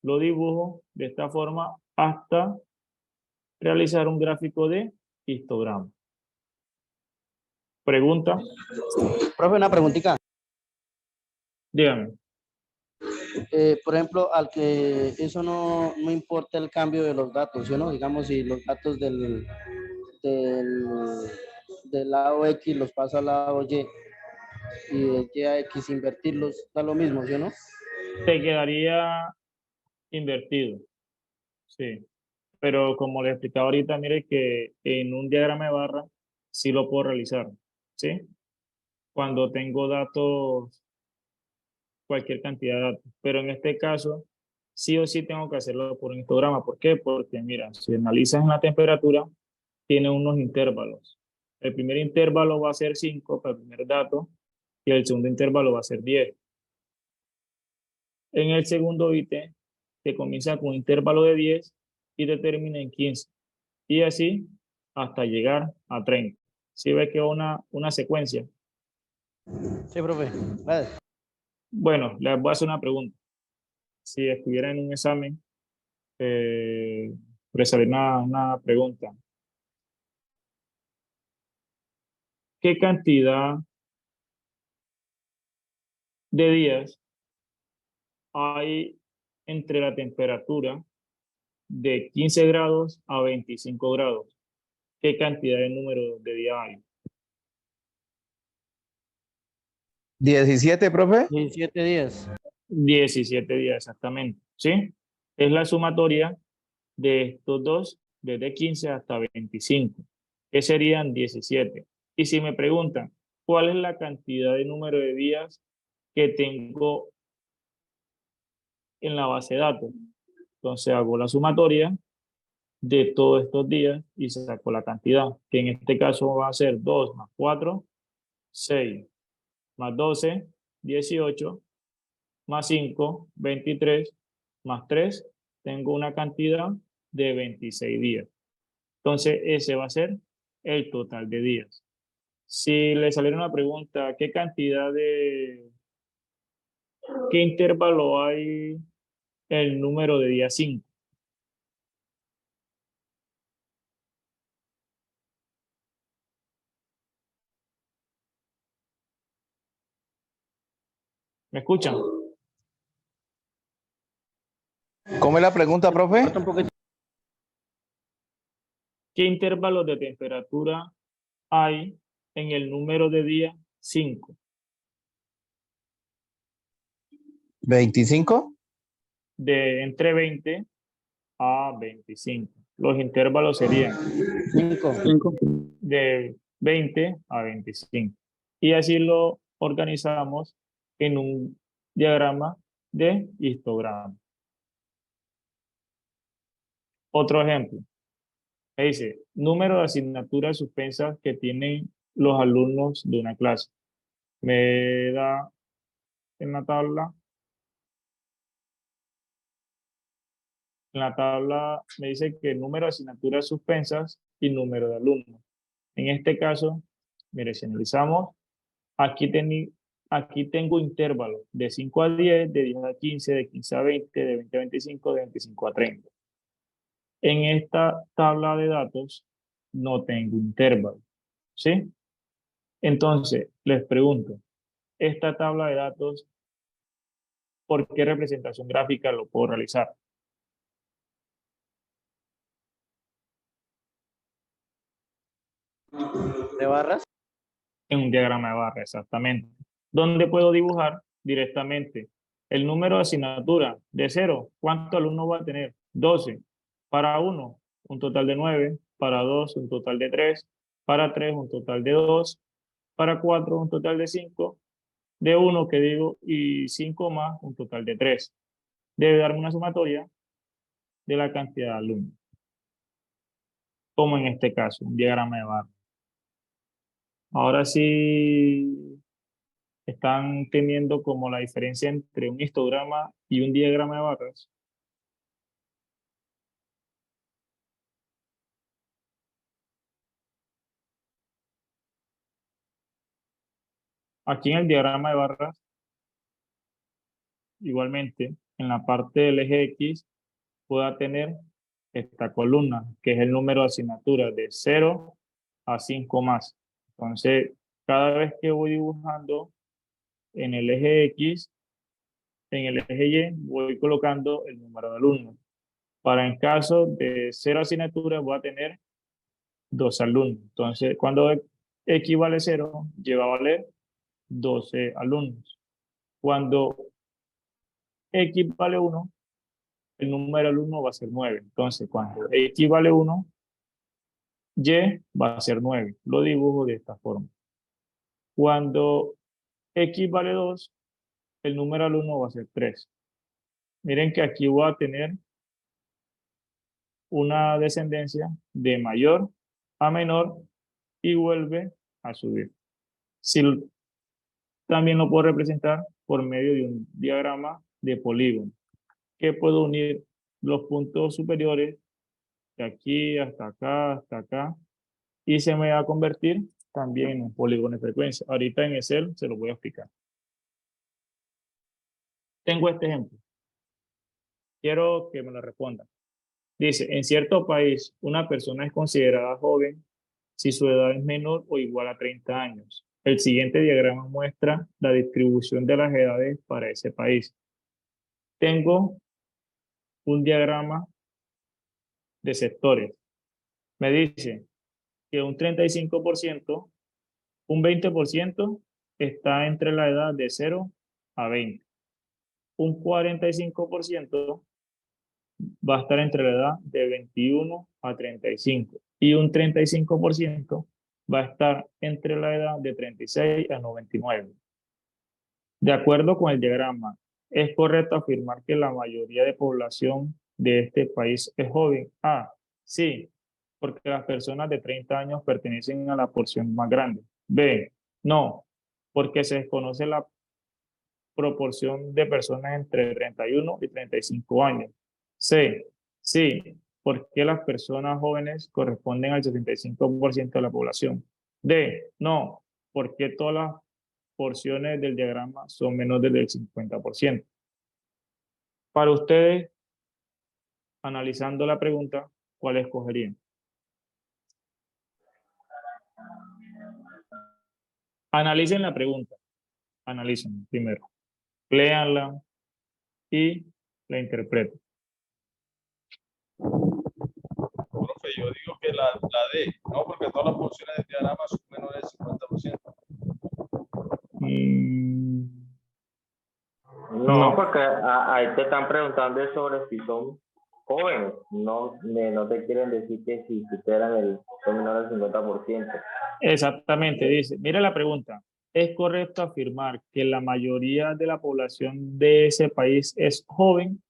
Lo dibujo de esta forma hasta realizar un gráfico de histograma. Pregunta, Profe, una preguntita. dígame. Por ejemplo, al que eso no importa el cambio de los datos, ¿sí o no? Digamos, si los datos del lado X los pasa al lado Y y de Y a X invertirlos, da lo mismo, ¿sí o no? Te quedaría invertido, sí. Pero como le explicaba ahorita, mire que en un diagrama de barra sí lo puedo realizar, ¿sí? Cuando tengo datos, cualquier cantidad de datos. Pero en este caso, sí o sí tengo que hacerlo por un histograma. ¿Por qué? Porque mira, si analizas en la temperatura, tiene unos intervalos. El primer intervalo va a ser 5 para el primer dato y el segundo intervalo va a ser 10. En el segundo ítem, que comienza con un intervalo de 10 y te termina en 15. Y así hasta llegar a 30. ¿Sí ve que es una secuencia? Sí, profe. Gracias. Bueno, les voy a hacer una pregunta. Si estuviera en un examen, resolver una pregunta. ¿Qué cantidad de días hay entre la temperatura de 15 grados a 25 grados? ¿Qué cantidad de número de días hay? 17, profe. 17 días. 17 días exactamente, ¿sí? Es la sumatoria de estos dos, desde 15 hasta 25, que serían 17. Y si me preguntan, ¿cuál es la cantidad de número de días que tengo en la base de datos? Entonces hago la sumatoria de todos estos días y saco la cantidad, que en este caso va a ser 2 más 4, 6, más 12, 18, más 5, 23, más 3, tengo una cantidad de 26 días. Entonces, ese va a ser el total de días. Si le saliera una pregunta, ¿qué intervalo hay el número de día 5? ¿Me escuchan? ¿Cómo es la pregunta, profe? Falta un poquito. ¿Qué intervalos de temperatura hay en el número de día 5? 25. De entre 20 a 25. Los intervalos serían 5. de 20 a 25. Y así lo organizamos en un diagrama de histograma. Otro ejemplo. Me dice, número de asignaturas suspensas que tienen los alumnos de una clase. Me da en la tabla me dice que número de asignaturas suspensas y número de alumnos. En este caso, mire, si analizamos, aquí, aquí tengo intervalos de 5 a 10, de 10 a 15, de 15 a 20, de 20 a 25, de 25 a 30. En esta tabla de datos no tengo intervalo, ¿sí? Entonces, les pregunto, esta tabla de datos, ¿por qué representación gráfica lo puedo realizar? ¿De barras? En un diagrama de barra, exactamente. ¿Dónde puedo dibujar directamente el número de asignatura de 0? ¿Cuántos alumnos va a tener? 12. Para 1, un total de 9. Para 2, un total de 3. Para 3, un total de 2. Para 4, un total de 5. De 1, que digo, y 5 más, un total de 3. Debe darme una sumatoria de la cantidad de alumnos. Como en este caso, un diagrama de barra. Ahora sí están teniendo como la diferencia entre un histograma y un diagrama de barras. Aquí en el diagrama de barras, igualmente, en la parte del eje X, pueda tener esta columna, que es el número de asignaturas de 0 a 5 más. Entonces, cada vez que voy dibujando en el eje X, en el eje Y, voy colocando el número de alumnos. Para en caso de 0 asignaturas, voy a tener 2 alumnos. Entonces, cuando X vale 0, lleva a valer 12 alumnos. Cuando X vale 1, el número de alumnos va a ser 9. Entonces, cuando X vale 1, Y va a ser 9. Lo dibujo de esta forma. Cuando X vale 2, el número de alumnos va a ser 3. Miren que aquí voy a tener una descendencia de mayor a menor y vuelve a subir. Si también lo puedo representar por medio de un diagrama de polígono, que puedo unir los puntos superiores de aquí hasta acá, y se me va a convertir también en un polígono de frecuencia. Ahorita en Excel se lo voy a explicar. Tengo este ejemplo. Quiero que me lo respondan. Dice, en cierto país, una persona es considerada joven si su edad es menor o igual a 30 años. El siguiente diagrama muestra la distribución de las edades para ese país. Tengo un diagrama de sectores. Me dice que un 35%, un 20% está entre la edad de 0 a 20. Un 45% va a estar entre la edad de 21 a 35. Y un 35% va a estar entre la edad de 36 a 99. De acuerdo con el diagrama, ¿es correcto afirmar que la mayoría de población de este país es joven? A, sí, porque las personas de 30 años pertenecen a la porción más grande. B, no, porque se desconoce la proporción de personas entre 31 y 35 años. C, sí, porque las personas jóvenes corresponden al 75% de la población. D, no, porque todas las porciones del diagrama son menores del 50%. Para ustedes, analizando la pregunta, ¿cuál escogerían? Analicen la pregunta. Analicen primero. Léanla y la interpreten. Profe, yo digo que la D, ¿no? Porque todas las porciones del diagrama son menores del 50%. No, No. porque ahí te están preguntando sobre si son jóvenes. No, no te quieren decir que si superan son menores del 50%. Exactamente, dice. Mira la pregunta. ¿Es correcto afirmar que la mayoría de la población de ese país es joven?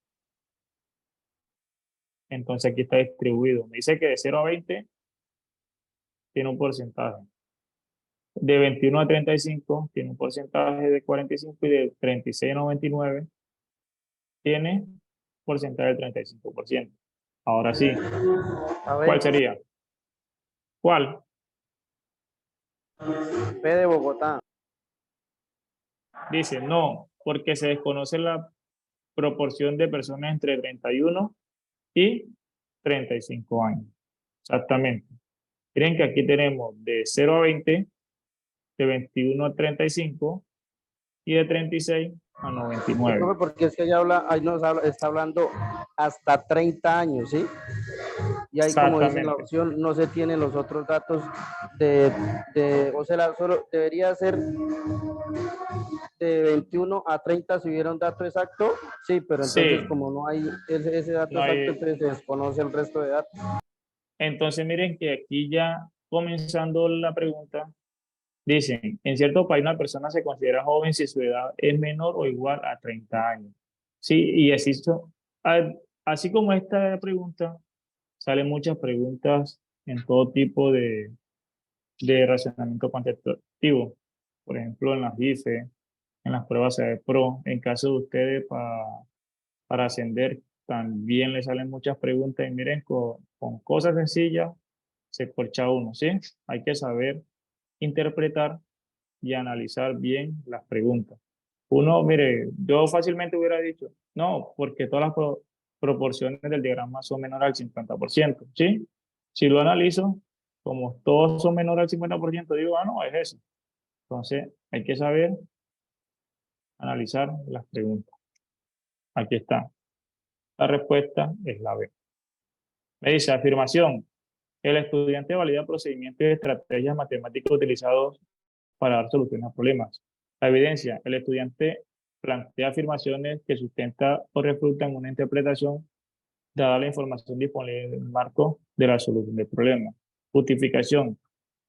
Entonces aquí está distribuido. Me dice que de 0 a 20 tiene un porcentaje. De 21 a 35 tiene un porcentaje de 45 y de 36 a 99 tiene un porcentaje del 35%. Ahora sí, A ¿cuál ver, sería? ¿Cuál? P de Bogotá. Dice no, porque se desconoce la proporción de personas entre 31 y 35 años. Exactamente. Miren que aquí tenemos de 0 a 20, de 21 a 35 y de 36 a 99. Profe, porque es que está hablando hasta 30 años, ¿sí? Y ahí, como dice la Exactamente. opción, no se tienen los otros datos o sea, solo debería ser de 21 a 30 si hubiera un dato exacto, sí, pero entonces Sí, como no hay ese dato no hay- exacto, entonces se desconoce el resto de datos. entonces miren que aquí ya comenzando la pregunta, dicen, en cierto país una persona se considera joven si su edad es menor o igual a 30 años. Sí, y así como esta pregunta, salen muchas preguntas en todo tipo de razonamiento cuantitativo. Por ejemplo, en las IFE, en las pruebas pro, en caso de ustedes para ascender, también le salen muchas preguntas y miren, con cosas sencillas se corcha uno, ¿sí? Hay que saber interpretar y analizar bien las preguntas. Uno, mire, yo fácilmente hubiera dicho, no, porque todas las proporciones del diagrama son menores al 50%, ¿sí? Si lo analizo, como todos son menores al 50%, digo, ah, no, es eso. Entonces, hay que saber analizar las preguntas. Aquí está. La respuesta es la B. Me dice, afirmación. El estudiante valida procedimientos y estrategias matemáticas utilizados para dar soluciones a problemas. La evidencia. El estudiante plantea afirmaciones que sustenta o refutan una interpretación dada la información disponible en el marco de la solución del problema. Justificación.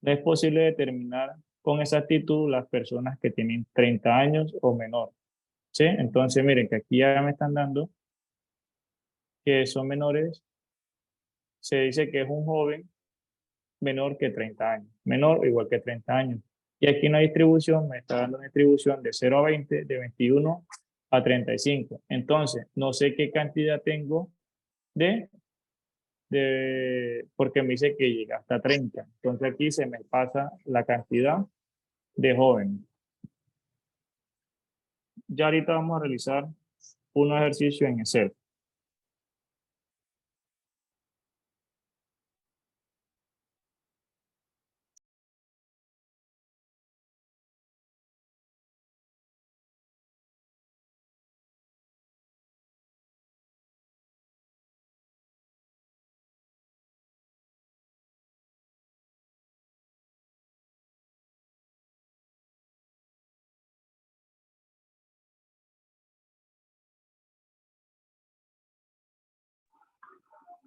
No es posible determinar con exactitud las personas que tienen 30 años o menor. ¿Sí? Entonces, miren que aquí ya me están dando que son menores. Se dice que es un joven menor que 30 años, menor o igual que 30 años. Y aquí una distribución, me está dando una distribución de 0 a 20, de 21 a 35. Entonces, no sé qué cantidad tengo porque me dice que llega hasta 30. Entonces aquí se me pasa la cantidad de jóvenes. Ya ahorita vamos a realizar un ejercicio en Excel.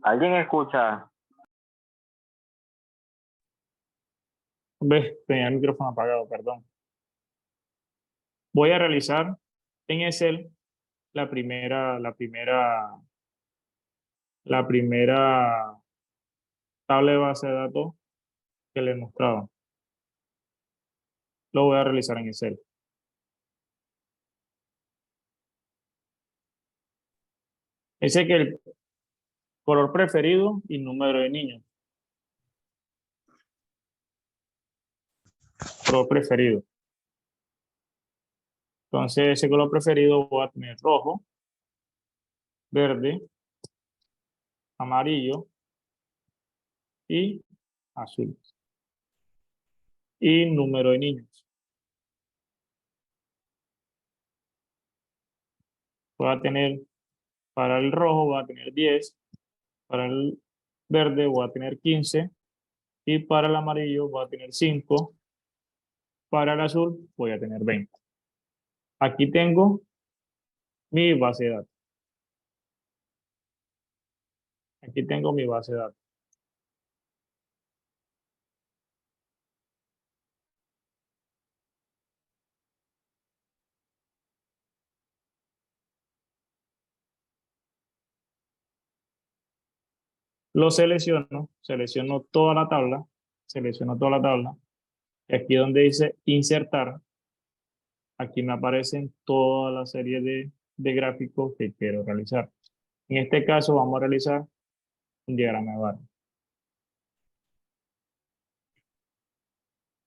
¿Alguien escucha? ¿Ves? Tenía el micrófono apagado, perdón. Voy a realizar en Excel la primera tabla de base de datos que les mostraba. Lo voy a realizar en Excel. Dice que el color preferido y número de niños. Color preferido. Entonces, ese color preferido voy a tener rojo, verde, amarillo y azul. Y número de niños. Voy a tener, para el rojo voy a tener 10, para el verde voy a tener 15 y para el amarillo voy a tener 5, para el azul voy a tener 20. Aquí tengo mi base de datos. Aquí tengo mi base de datos. Lo selecciono toda la tabla, y aquí donde dice insertar, aquí me aparecen toda la serie de gráficos que quiero realizar. En este caso vamos a realizar un diagrama de barra.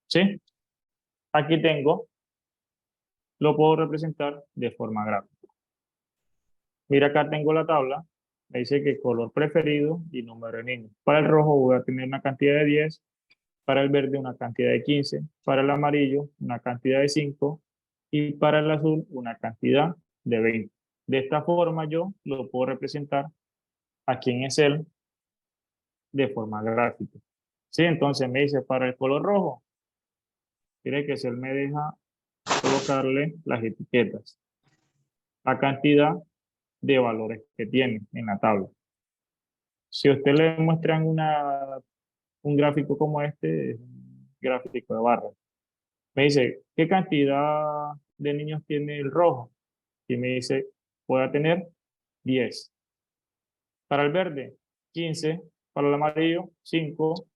¿Sí? Aquí tengo, lo puedo representar de forma gráfica. Mira, acá tengo la tabla, me dice que color preferido y número de niños. Para el rojo voy a tener una cantidad de 10, para el verde una cantidad de 15, para el amarillo una cantidad de 5, y para el azul una cantidad de 20. De esta forma yo lo puedo representar aquí en Excel de forma gráfica. ¿Sí? Entonces me dice para el color rojo, mire que Excel me deja colocarle las etiquetas, la cantidad de valores que tiene en la tabla. Si usted le muestran un gráfico como este, es un gráfico de barras, me dice, ¿qué cantidad de niños tiene el rojo? Y me dice, voy a tener 10. Para el verde, 15. Para el amarillo, 5.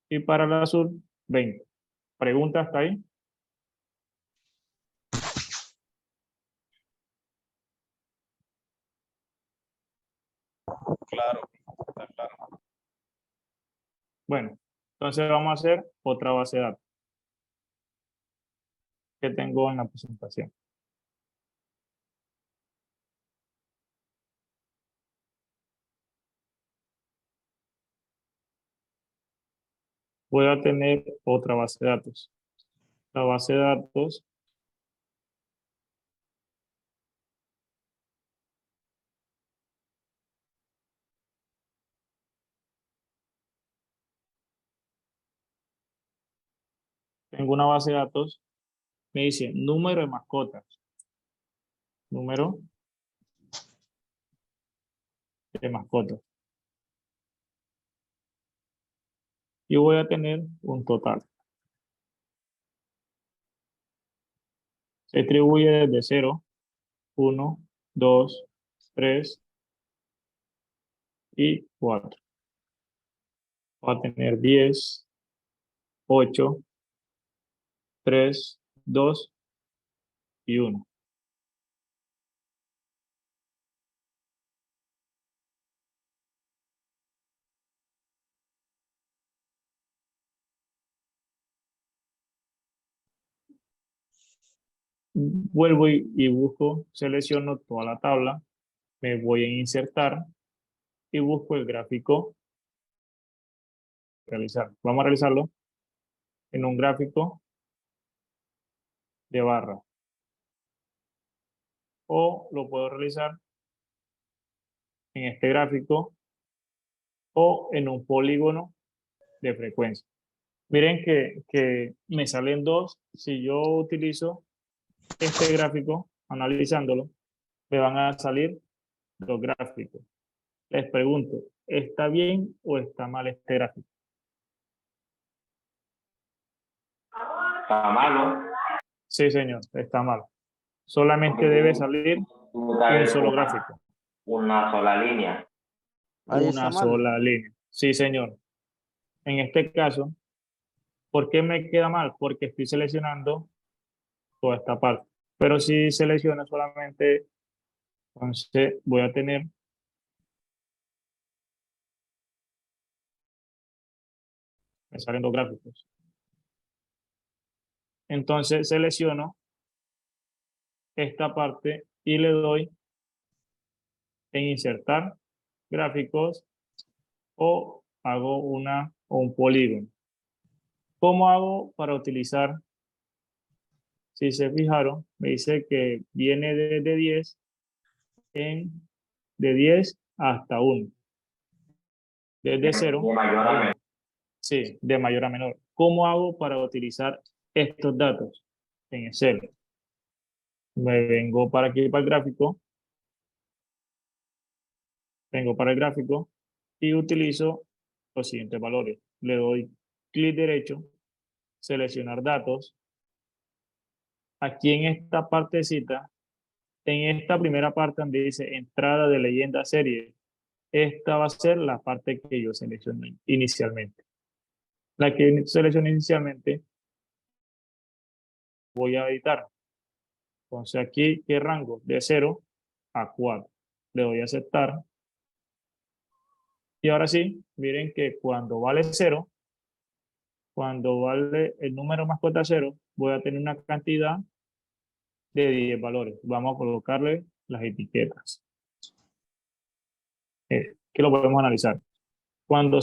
Y para el azul, 20. ¿Pregunta hasta ahí? Claro, está claro. Bueno, entonces vamos a hacer otra base de datos que tengo en la presentación. Voy a tener otra base de datos. La base de datos tengo una base de datos, me dice número de mascotas. Número de mascotas. Y voy a tener un total. Se distribuye desde 0, 1, 2, 3 y 4. Va a tener 10, 8, 3, 2 y 1. Vuelvo y busco, selecciono toda la tabla, me voy a insertar y busco el gráfico. Realizar. Vamos a realizarlo en un gráfico de barra. O lo puedo realizar en este gráfico o en un polígono de frecuencia. Miren que me salen dos. Si yo utilizo este gráfico, analizándolo, me van a salir dos gráficos. Les pregunto, ¿está bien o está mal este gráfico? Está malo. Sí, señor, está mal. Solamente debe salir un solo gráfico. Una sola línea. Ahí está Una mal. sola línea. Sí, señor. En este caso, ¿por qué me queda mal? Porque estoy seleccionando toda esta parte. Pero si selecciono solamente, entonces voy a tener me salen dos gráficos. Entonces selecciono esta parte y le doy en insertar gráficos o hago un polígono. ¿Cómo hago para utilizar? Si se fijaron, me dice que viene de 10 de 10 hasta 1. Desde 0. De mayor a menor. Sí, de mayor a menor. ¿Cómo hago para utilizar estos datos en Excel? Me vengo para aquí, para el gráfico. Vengo para el gráfico y utilizo los siguientes valores. Le doy clic derecho, seleccionar datos. Aquí en esta partecita, en esta primera parte donde dice entrada de leyenda serie, esta va a ser la parte que yo seleccioné inicialmente. La que seleccioné inicialmente voy a editar. Entonces aquí, ¿qué rango? De 0 a 4. Le doy a aceptar. Y ahora sí, miren que cuando vale 0, cuando vale el número mascota 0, voy a tener una cantidad de 10 valores. Vamos a colocarle las etiquetas. Que lo podemos analizar. Cuando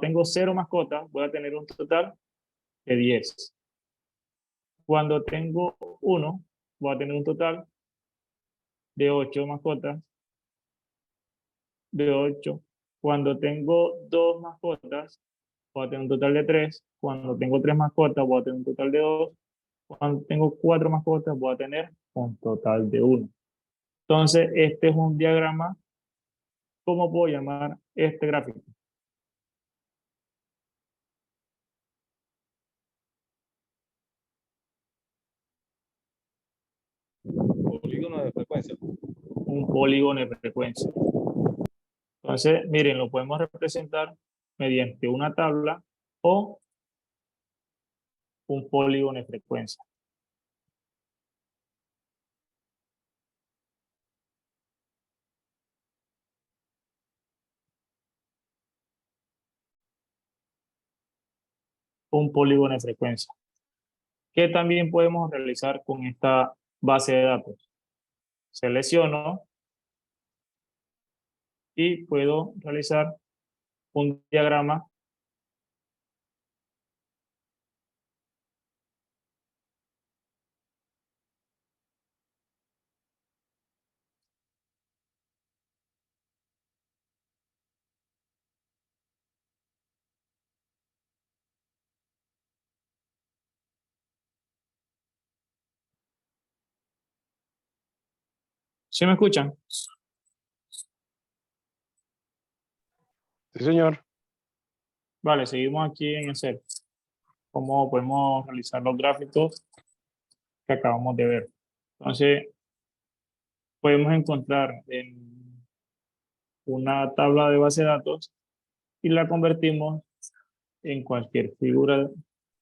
tengo 0 mascotas, voy a tener un total de 10. Cuando tengo 1, voy a tener un total de 8 mascotas. De 8. Cuando tengo 2 mascotas, voy a tener un total de 3. Cuando tengo 3 mascotas, voy a tener un total de 2. Cuando tengo 4 mascotas, voy a tener un total de 1. Entonces, este es un diagrama. ¿Cómo puedo llamar este gráfico? Polígono de frecuencia. Un polígono de frecuencia. Entonces, miren, lo podemos representar mediante una tabla o un polígono de frecuencia. Un polígono de frecuencia. ¿Qué también podemos realizar con esta base de datos? Selecciono y puedo realizar un diagrama ¿Sí me escuchan? Sí, señor. Vale, seguimos aquí en Excel. ¿Cómo podemos realizar los gráficos que acabamos de ver? Entonces, podemos encontrar en una tabla de base de datos y la convertimos en cualquier figura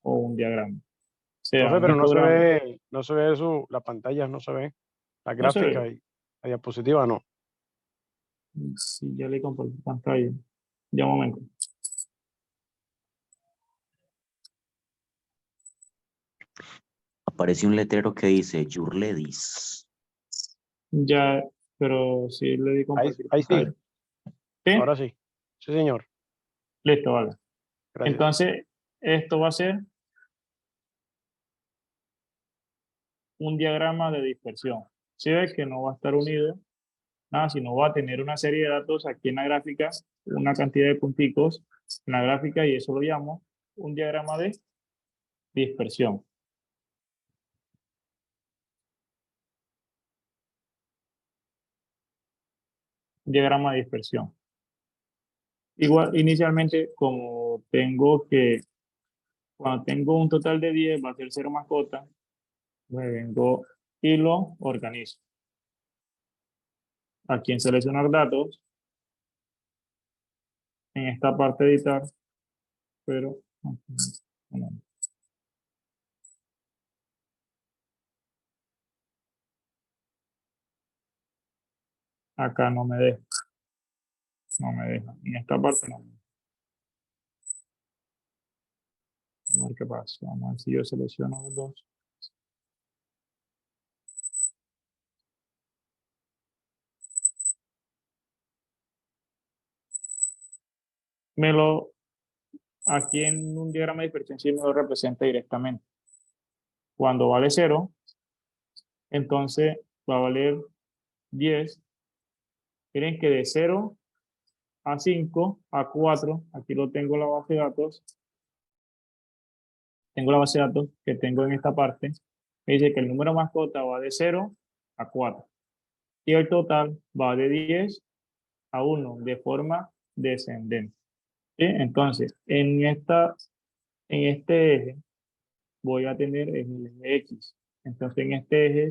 o un diagrama. O sea, Profe, un pero histograma. no se ve eso, la pantalla, no se ve. La No se gráfica ve. y la diapositiva, no. Sí, ya le compartí pantalla. Ya un momento. Aparece un letrero que dice Your Ladies. Ya, pero sí le di compartir Ahí sí, pantalla. ¿Sí? ahora sí. Sí, señor. Listo, vale. Gracias. Entonces, esto va a ser un diagrama de dispersión. Si ves que no va a estar unido, nada, sino va a tener una serie de datos aquí en la gráfica, una cantidad de punticos en la gráfica, y eso lo llamo un diagrama de dispersión. Diagrama de dispersión. Igual, inicialmente, como tengo que, cuando tengo un total de 10, va a ser 0 mascota, me vengo y lo organizo. Aquí en seleccionar datos, en esta parte editar, pero acá no me deja. No me deja. En esta parte no me deja. Vamos a ver qué pasa. Vamos a ver si yo selecciono los dos. Aquí en un diagrama de dispersión sí me lo representa directamente. Cuando vale 0, entonces va a valer 10. Miren que de 0 a 5 a 4, aquí lo tengo la base de datos. Tengo la base de datos que tengo en esta parte. Me dice que el número mascota va de 0 a 4. Y el total va de 10 a 1 de forma descendente. ¿Sí? Entonces, en este eje voy a tener el eje X. Entonces, en este eje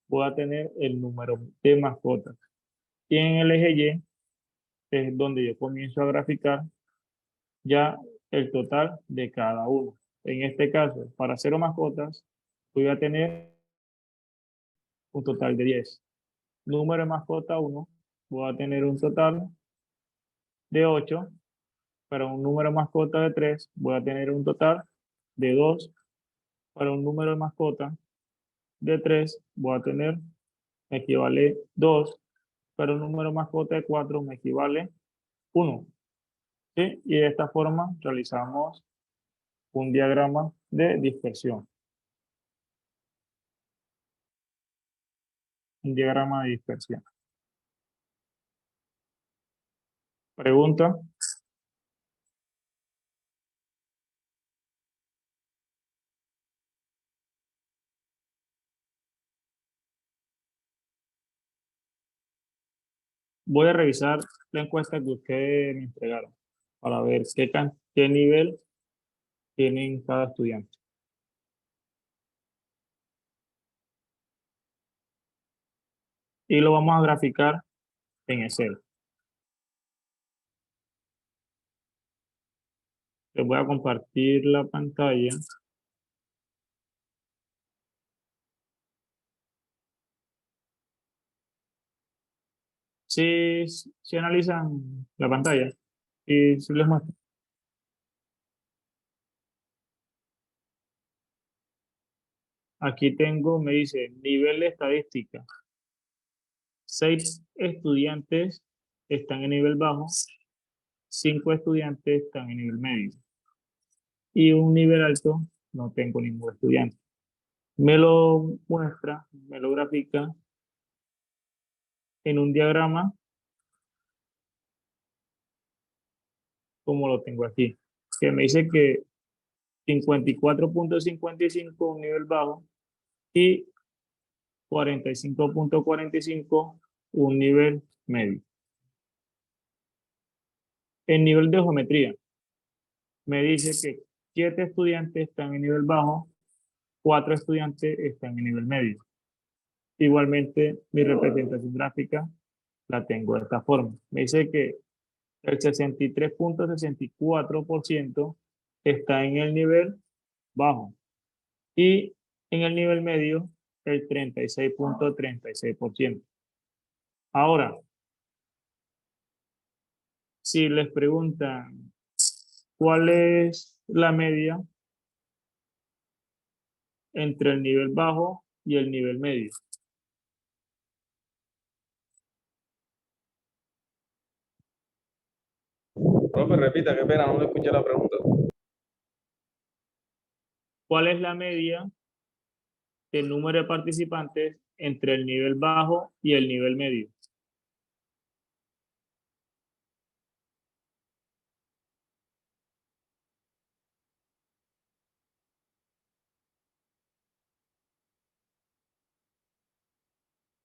voy a tener el número de mascotas. Y en el eje Y es donde yo comienzo a graficar ya el total de cada uno. En este caso, para 0 mascotas, voy a tener un total de 10. Número de mascota 1, voy a tener un total de 8. Para un número de mascota de 3, voy a tener un total de 2. Para un número de mascota de 3, voy a tener, me equivale 2. Para un número de mascota de 4, me equivale 1. ¿Sí? Y de esta forma realizamos un diagrama de dispersión. Un diagrama de dispersión. ¿Pregunta? Voy a revisar la encuesta que ustedes me entregaron para ver qué nivel tienen cada estudiante. Y lo vamos a graficar en Excel. Les voy a compartir la pantalla. Si analizan la pantalla y si les muestro. Aquí tengo, me dice, nivel de estadística. 6 estudiantes están en nivel bajo, 5 estudiantes están en nivel medio. Y un nivel alto, no tengo ningún estudiante. Me lo muestra, me lo grafica en un diagrama como lo tengo aquí. Que me dice que 54.55 un nivel bajo y 45.45 un nivel medio. El nivel de geometría me dice que 7 estudiantes están en nivel bajo, 4 estudiantes están en nivel medio. Igualmente, mi representación gráfica la tengo de esta forma. Me dice que el 63.64% está en el nivel bajo y en el nivel medio el 36.36%. Ahora, si les preguntan cuál es la media entre el nivel bajo y el nivel medio. Profe, repita, qué pena, no le escuché la pregunta. ¿Cuál es la media del número de participantes entre el nivel bajo y el nivel medio?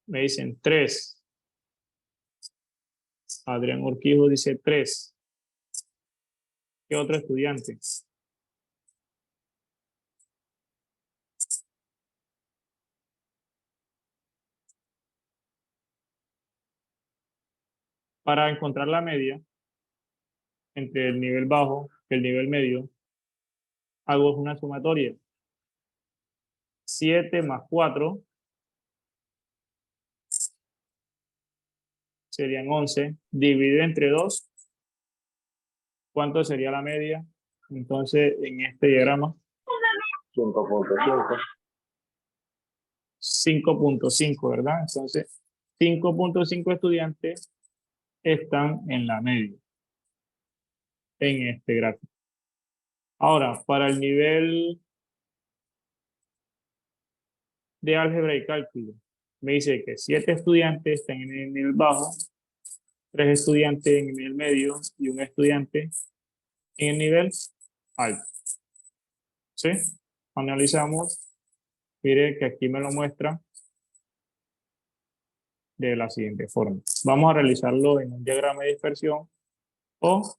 Me dicen 3. Adrián Urquijo dice 3. ¿Qué otro estudiante? Para encontrar la media entre el nivel bajo y el nivel medio, hago una sumatoria. 7 más 4 serían 11. Dividido entre 2, ¿cuánto sería la media? Entonces, en este diagrama, 5.5. 5.5, ¿verdad? Entonces, 5.5 estudiantes están en la media, en este gráfico. Ahora, para el nivel de álgebra y cálculo, me dice que 7 estudiantes están en el nivel bajo, 3 estudiantes en el nivel medio y un estudiante en el nivel alto. ¿Sí? Analizamos. Mire que aquí me lo muestra de la siguiente forma. Vamos a realizarlo en un diagrama de dispersión o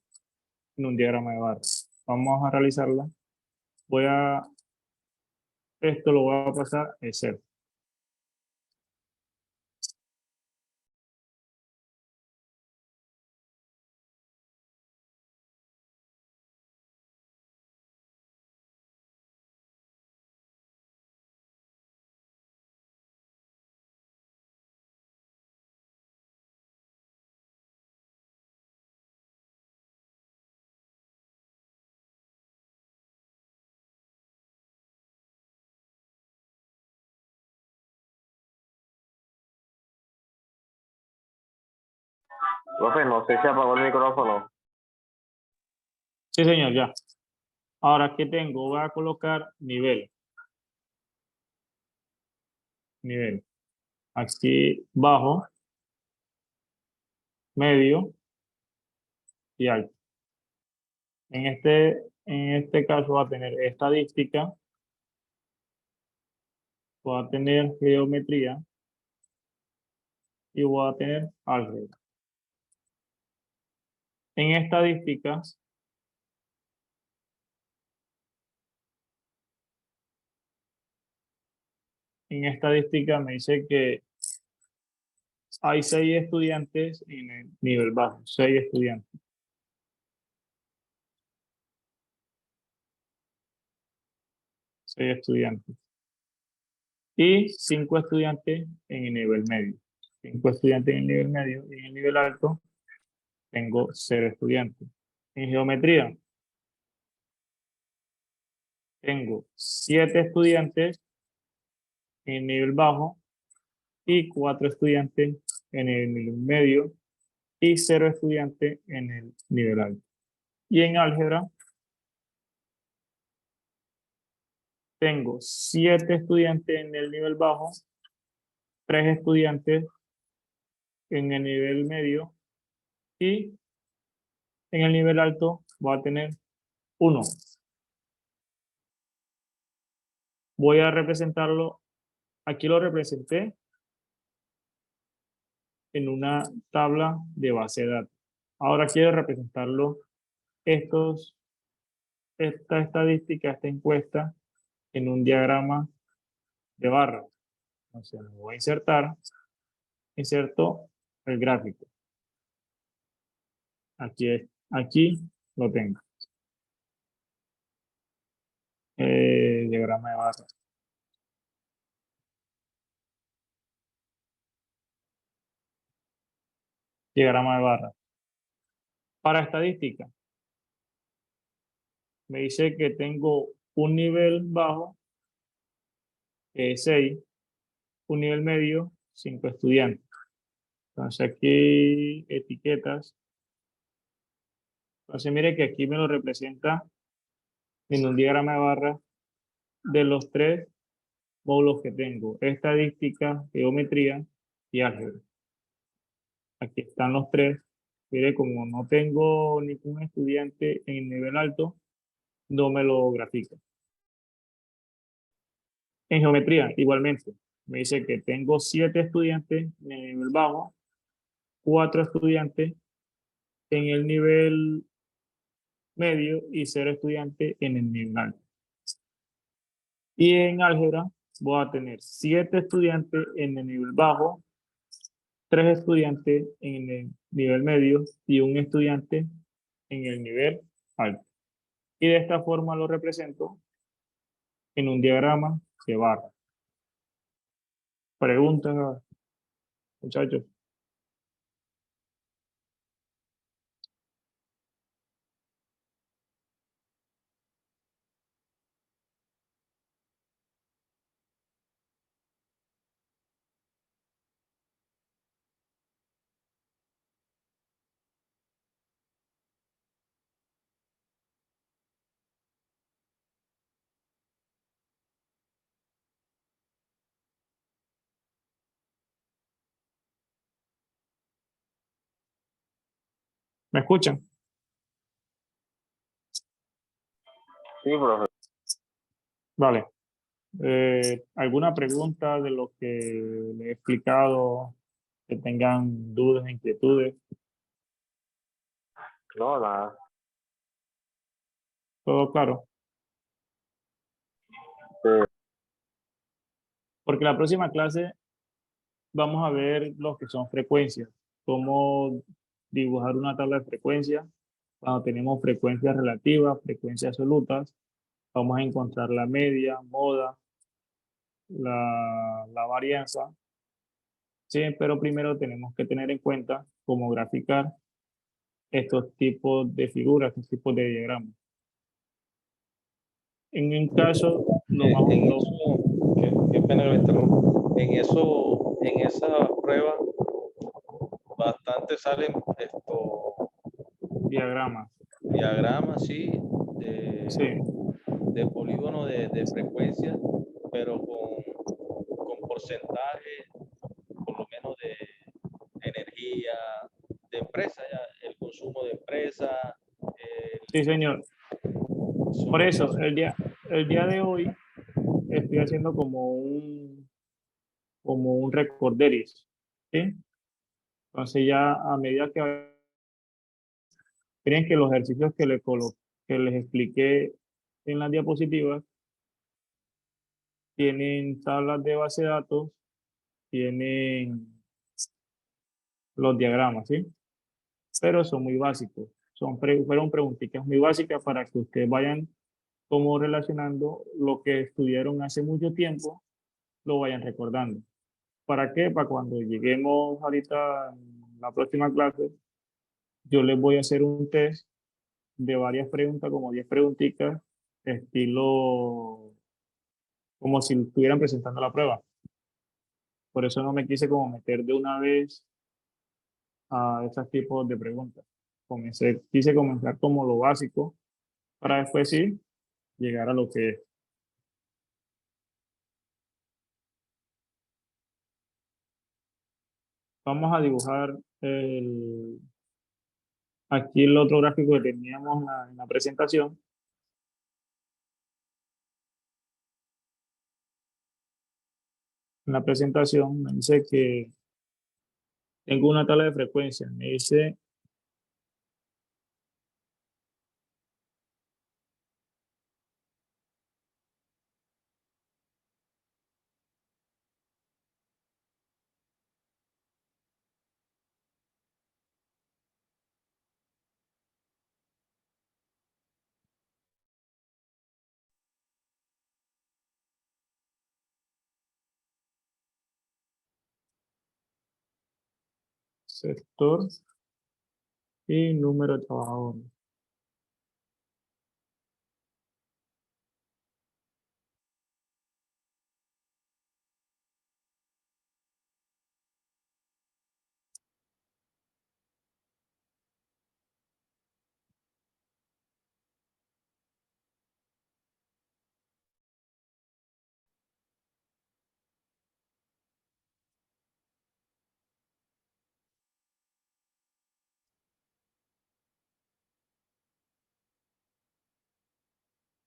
en un diagrama de barras. Vamos a realizarla. Esto lo voy a pasar a Excel. Profe, no sé si apagó el micrófono. Sí, señor, ya. Ahora, ¿qué tengo? Voy a colocar nivel. Nivel. Aquí bajo, medio y alto. En este caso va a tener estadística, va a tener geometría y voy a tener álgebra. En estadísticas, me dice que hay 6 estudiantes en el nivel bajo, 6 estudiantes. Y 5 estudiantes en el nivel medio. 5 estudiantes en el nivel medio y en el nivel alto tengo 0 estudiantes. En geometría tengo 7 estudiantes en el nivel bajo y 4 estudiantes en el nivel medio y 0 estudiantes en el nivel alto. Y en álgebra tengo 7 estudiantes en el nivel bajo, 3 estudiantes en el nivel medio y en el nivel alto voy a tener 1. Voy a representarlo, aquí lo representé en una tabla de base de datos. Ahora quiero representarlo, esta estadística, esta encuesta, en un diagrama de barra. O sea, me voy a inserto el gráfico. Aquí lo tengo. Diagrama de barra. Diagrama de barra. Para estadística, me dice que tengo un nivel bajo, 6, un nivel medio, 5 estudiantes. Entonces aquí etiquetas. Entonces mire que aquí me lo representa en un diagrama de barra de los 3 módulos que tengo: estadística, geometría y álgebra. Aquí están los 3. Mire, como no tengo ningún estudiante en el nivel alto, no me lo grafica. En geometría, igualmente, me dice que tengo 7 estudiantes en el nivel bajo, 4 estudiantes en el nivel medio y 0 estudiantes en el nivel alto. Y en álgebra voy a tener 7 estudiantes en el nivel bajo, 3 estudiantes en el nivel medio y un estudiante en el nivel alto. Y de esta forma lo represento en un diagrama de barra. Preguntas, muchachos. ¿Me escuchan? Sí, profe. Vale. ¿Alguna pregunta de lo que le he explicado? Que tengan dudas, inquietudes. No, nada. ¿Todo claro? Sí. Porque la próxima clase vamos a ver lo que son frecuencias. Cómo dibujar una tabla de frecuencias. Cuando tenemos frecuencias relativas, frecuencias absolutas, vamos a encontrar la media, moda, la varianza. Sí, pero primero tenemos que tener en cuenta cómo graficar estos tipos de figuras, estos tipos de diagramas. En el caso, qué pena que lo interrumpa. En esa prueba, bastante salen diagramas. Diagramas, sí, Sí. de polígono de frecuencia, pero con porcentaje empresa, ya, el consumo de empresa. Sí, señor. Por eso, el día de hoy estoy haciendo como un recorderis, ¿sí? Entonces ya a medida que miren que los ejercicios que les expliqué en las diapositivas tienen tablas de base de datos, tienen los diagramas, ¿sí? Pero son muy básicos. Fueron preguntitas muy básicas para que ustedes vayan como relacionando lo que estudiaron hace mucho tiempo, lo vayan recordando. ¿Para qué? Para cuando lleguemos ahorita en la próxima clase, yo les voy a hacer un test de varias preguntas, como 10 preguntitas, estilo como si estuvieran presentando la prueba. Por eso no me quise como meter de una vez a esos tipos de preguntas. Quise comenzar como lo básico para después sí llegar a lo que es. Vamos a dibujar aquí el otro gráfico que teníamos en la presentación. En la presentación me dice que tengo una tabla de frecuencia. Me dice sector y número de trabajadores.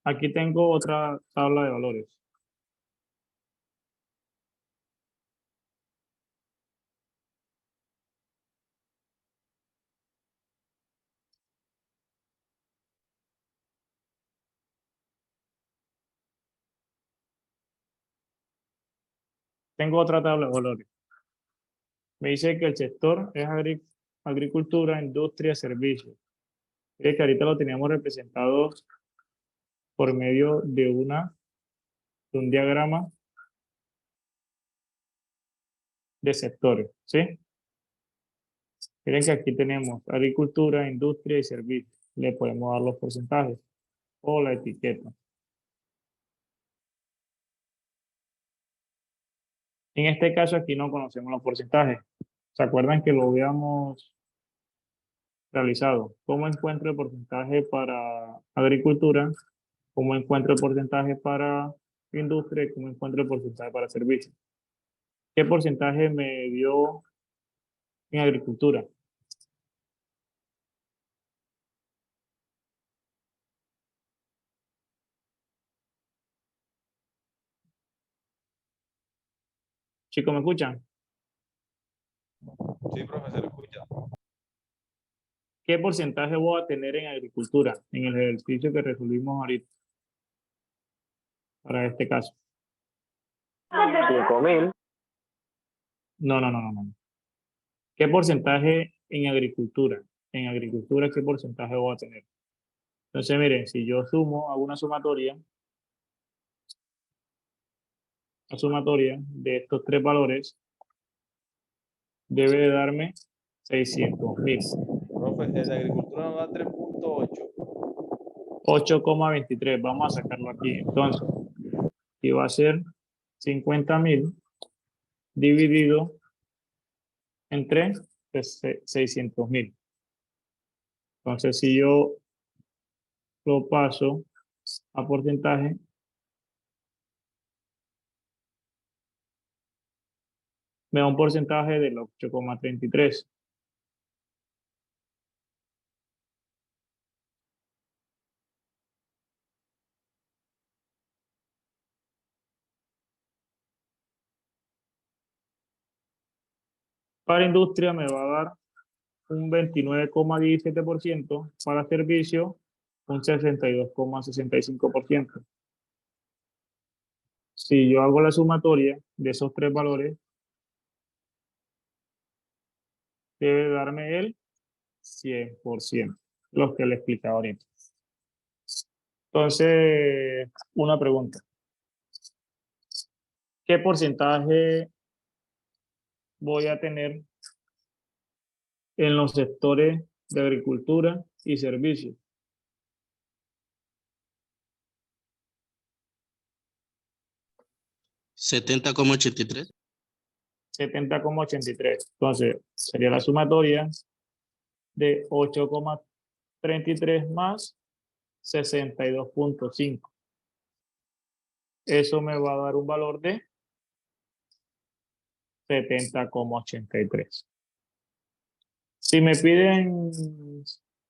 Aquí tengo otra tabla de valores. Tengo otra tabla de valores. Me dice que el sector es agricultura, industria, servicios. Mire que ahorita lo teníamos representado por medio de un diagrama de sectores, ¿sí? Miren que aquí tenemos agricultura, industria y servicios. Le podemos dar los porcentajes o la etiqueta. En este caso aquí no conocemos los porcentajes. ¿Se acuerdan que lo habíamos realizado? ¿Cómo encuentro el porcentaje para agricultura? ¿Cómo encuentro el porcentaje para industria? ¿Cómo encuentro el porcentaje para servicios? ¿Qué porcentaje me dio en agricultura? Chicos, ¿me escuchan? Sí, profesor, escucha. ¿Qué porcentaje voy a tener en agricultura en el ejercicio que resolvimos ahorita para este caso? 5.000. No. ¿Qué porcentaje en agricultura? En agricultura, ¿qué porcentaje voy a tener? Entonces, miren, si yo hago una sumatoria, la sumatoria de estos tres valores debe de darme 600.000. Profe, el de agricultura nos da 3.8. 8,23. Vamos a sacarlo aquí. Entonces, aquí va a ser 50.000 dividido entre 600.000. Entonces, si yo lo paso a porcentaje, me da un porcentaje del 8,33. Para industria me va a dar un 29,17%, para servicio un 62,65%. Si yo hago la sumatoria de esos tres valores, debe darme el 100%, los que le explicaba ahorita. Entonces, una pregunta. ¿Qué porcentaje voy a tener en los sectores de agricultura y servicios? $70,83. 70,83. Entonces, sería la sumatoria de 8,33 más 62,5. Eso me va a dar un valor de 70,83. Si me piden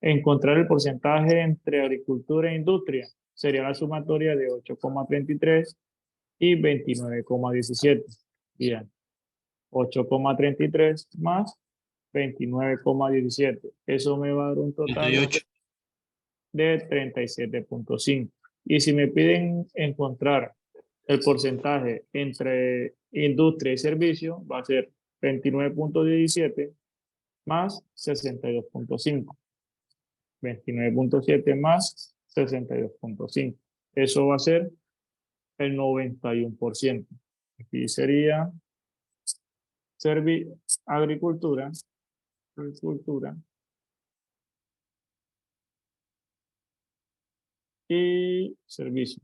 encontrar el porcentaje entre agricultura e industria, sería la sumatoria de 8,33 y 29,17. Bien. 8,33 más 29,17. Eso me va a dar un total 38. de 37,5. Y si me piden encontrar el porcentaje entre industria y servicio, va a ser 29,17 más 62,5. 29,7 más 62,5. Eso va a ser el 91%. Aquí sería agricultura y servicio.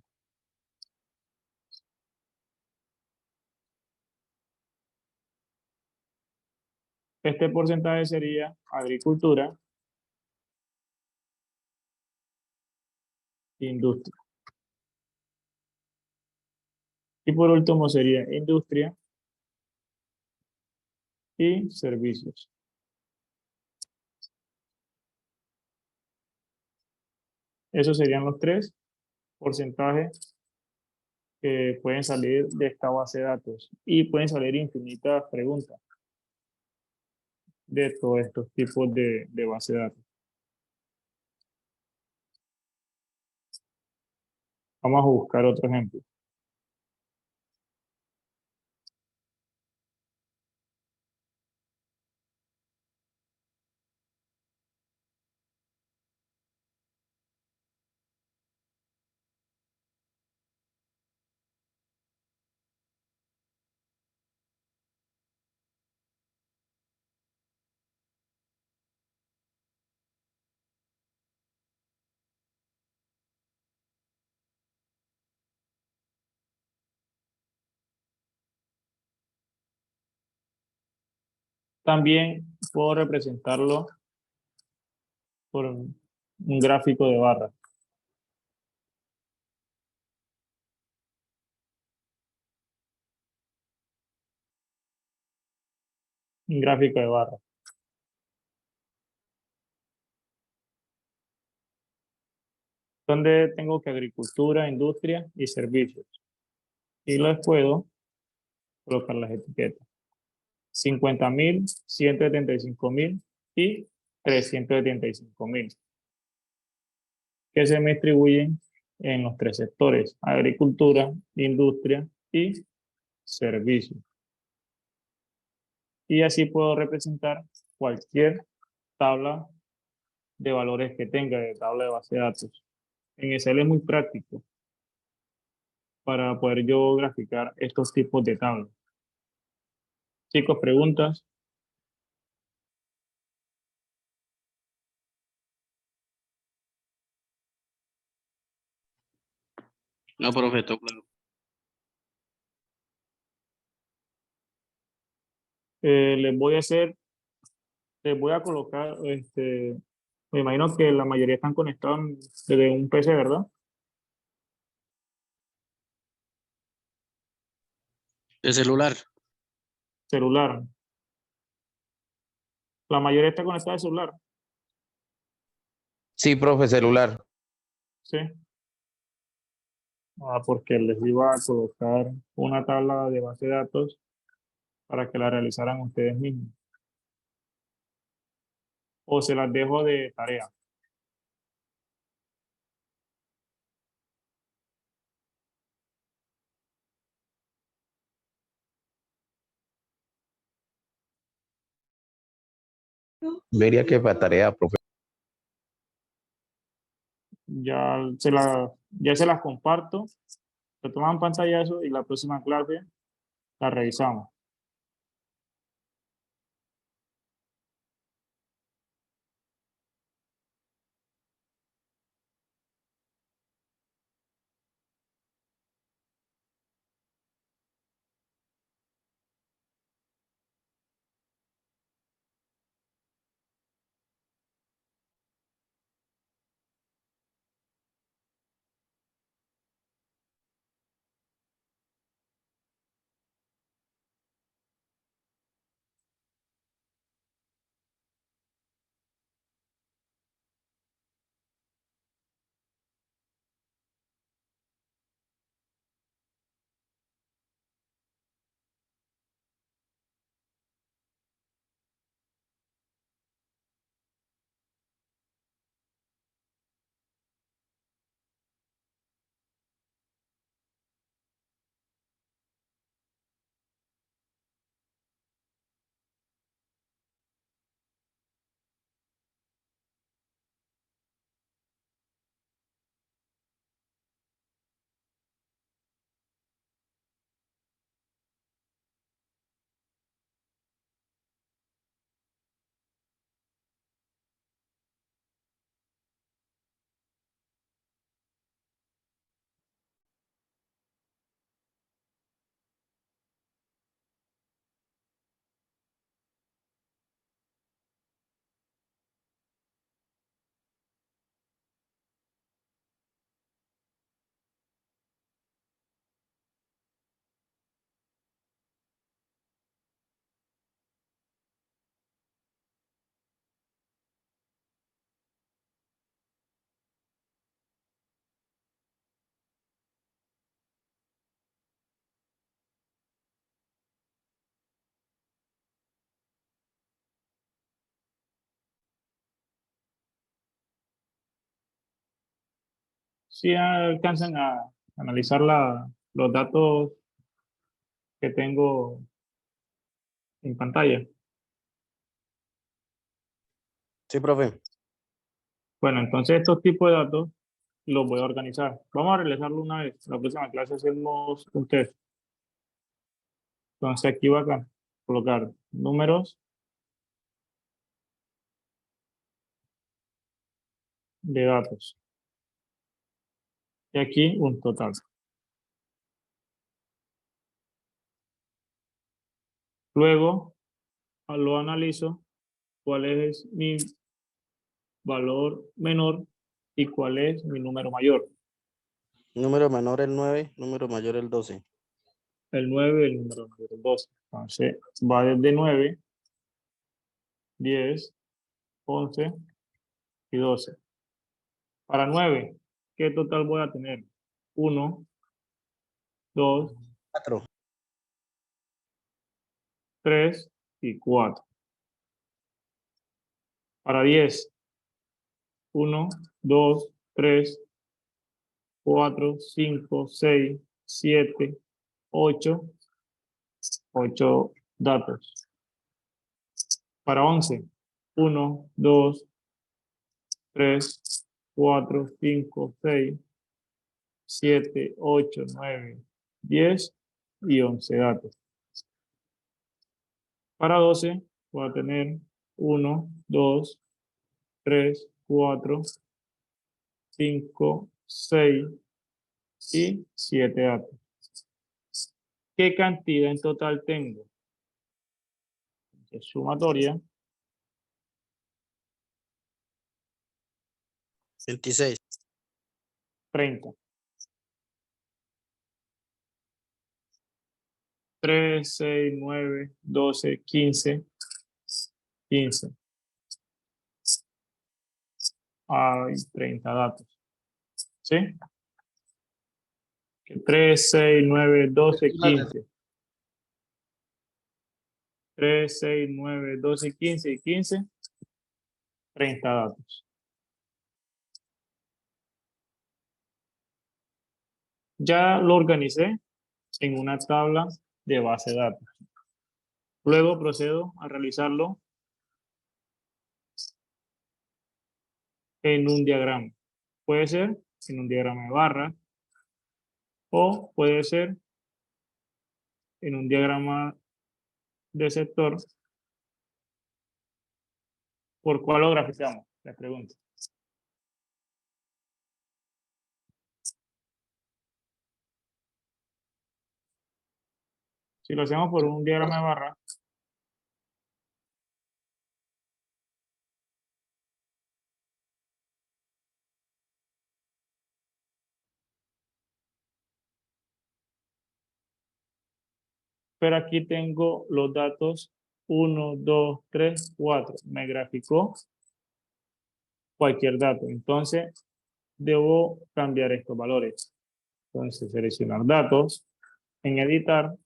Este porcentaje sería agricultura, industria. Y por último sería industria y servicios. Esos serían los tres porcentajes que pueden salir de esta base de datos. Y pueden salir infinitas preguntas de todos estos tipos de base de datos. Vamos a buscar otro ejemplo. También puedo representarlo por un gráfico de barra. Un gráfico de barra. Donde tengo que agricultura, industria y servicios. Y les puedo colocar las etiquetas. 50.000, 175.000 y 375.000. Que se me distribuyen en los tres sectores: agricultura, industria y servicios. Y así puedo representar cualquier tabla de valores que tenga, de tabla de base de datos. En Excel es muy práctico para poder yo graficar estos tipos de tablas. Chicos, ¿preguntas? No, profe, todo claro. Les voy a colocar, me imagino que la mayoría están conectados desde un PC, ¿verdad? De celular. Celular. La mayoría está conectada de celular. Sí, profe, celular. Sí. Porque les iba a colocar una tabla de base de datos para que la realizaran ustedes mismos. o se las dejo de tarea? Vería que para tarea, profe. Ya se las comparto. Se toman pantallazo y la próxima clase la revisamos. Si alcanzan a analizar los datos que tengo en pantalla. Sí, profe. Bueno, entonces estos tipos de datos los voy a organizar. Vamos a realizarlo una vez. La próxima clase hacemos un test. Entonces aquí voy a colocar números de datos. Y aquí un total. Luego lo analizo cuál es mi valor menor y cuál es mi número mayor. Número menor el 9, número mayor el 12. El 9 y el número mayor el 12. Entonces va desde 9, 10, 11 y 12. Para 9, ¿qué total voy a tener? 1, 2, 4. 3 y 4. Para 10, 1, 2, 3, 4, 5, 6, 7, 8. 8 datos. Para 11, 1, 2, 3, 4, 5, 6, 7, 8, 9, 10 y 11 datos. Para 12 voy a tener 1, 2, 3, 4, 5, 6 y 7 datos. ¿Qué cantidad en total tengo? Sumatoria. 26. 30. 3, 6, 9, 12, 15. 15. Hay 30 datos. ¿Sí? 3, 6, 9, 12, 15. 3, 6, 9, 12, 15 y 15. 30 datos. Ya lo organicé en una tabla de base de datos. Luego procedo a realizarlo en un diagrama. Puede ser en un diagrama de barra o puede ser en un diagrama de sector. ¿Por cuál lo graficamos? Les pregunto. Si lo hacemos por un diagrama de barra, pero aquí tengo los datos 1, 2, 3, 4. Me graficó cualquier dato. Entonces, debo cambiar estos valores. Entonces, seleccionar datos, en editar,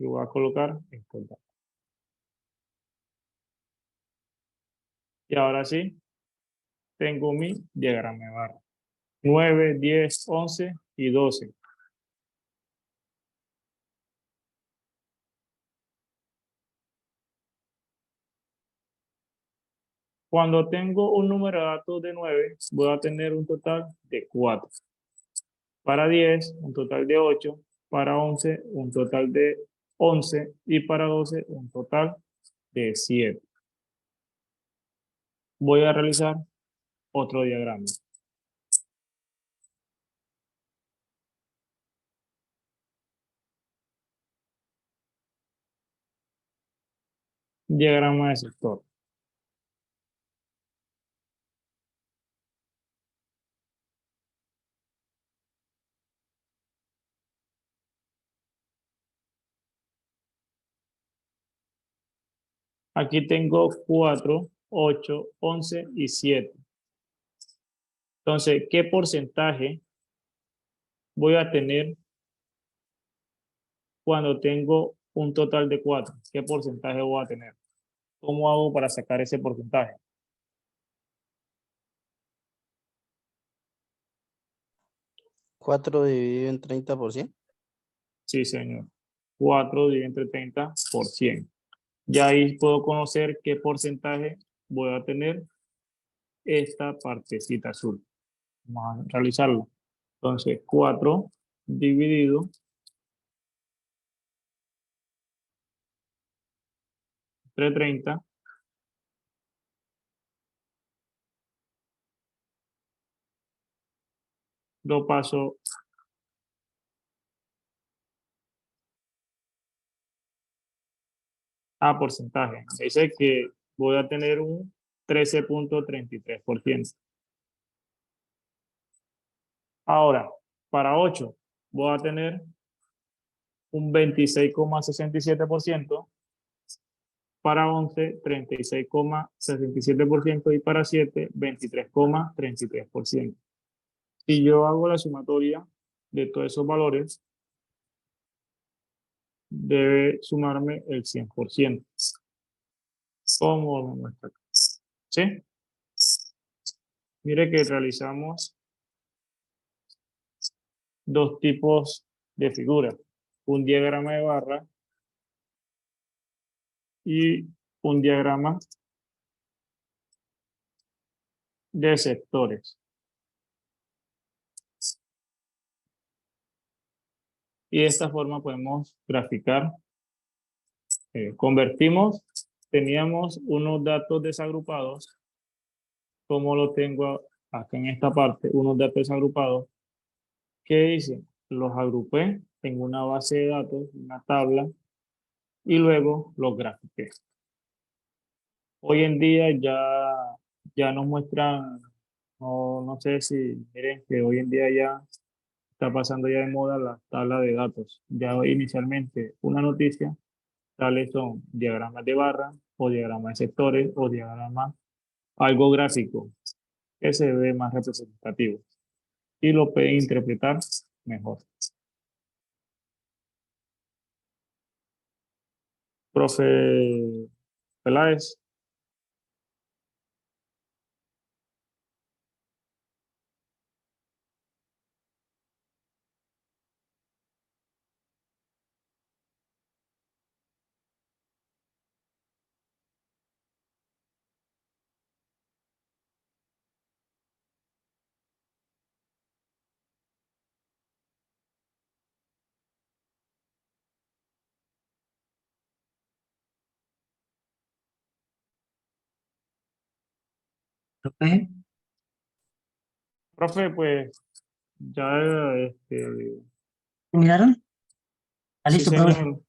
y voy a colocar estos datos. Y ahora sí, tengo mi diagrama de barra. 9, 10, 11 y 12. Cuando tengo un número de datos de 9, voy a tener un total de 4. Para 10, un total de 8. Para 11, un total de 11. Y para 12, un total de 7. Voy a realizar otro diagrama. Diagrama de sector. Aquí tengo 4, 8, 11 y 7. Entonces, ¿qué porcentaje voy a tener cuando tengo un total de 4? ¿Qué porcentaje voy a tener? ¿Cómo hago para sacar ese porcentaje? 4 dividido en 30%. Sí, señor. 4 dividido entre 30%. Ya ahí puedo conocer qué porcentaje voy a tener esta partecita azul. Vamos a realizarlo. Entonces, 4 dividido entre 30 lo paso a porcentaje. Dice que voy a tener un 13.33%. Ahora, para 8 voy a tener un 26.67%. Para 11, 36.67% y para 7, 23.33%. Si yo hago la sumatoria de todos esos valores, debe sumarme el 100%. ¿Cómo me muestra acá? ¿Sí? Mire que realizamos dos tipos de figuras. Un diagrama de barra y un diagrama de sectores. Y de esta forma podemos graficar. Convertimos, teníamos unos datos desagrupados, como lo tengo acá en esta parte, unos datos desagrupados. ¿Qué hice? Los agrupé en una base de datos, una tabla, y luego los grafiqué. Hoy en día ya nos muestran, no sé si, miren que hoy en día ya está pasando ya de moda la tabla de datos. Ya inicialmente una noticia, tales son diagramas de barra o diagramas de sectores o diagramas, algo gráfico que se ve más representativo y lo pueden interpretar mejor. Profe Peláez. Profe, Profe, pues ya ¿terminaron? Ah, sí, listo, profe. señor.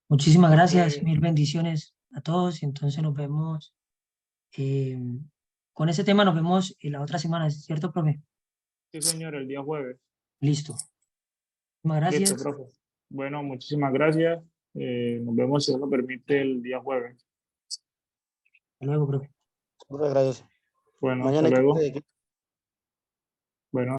Muchísimas gracias, Profe, mil bendiciones a todos. Y entonces nos vemos. eh, con ese tema nos vemos la otra semana, ¿cierto, profe? sí, señor, el día jueves. Listo. Muchísimas Listo, gracias. profe. Bueno, muchísimas gracias. Nos vemos, si Dios lo permite, el día jueves. Hasta luego, profe. Profe, gracias. Bueno, hasta Mañana hay luego. clase de qué? Bueno.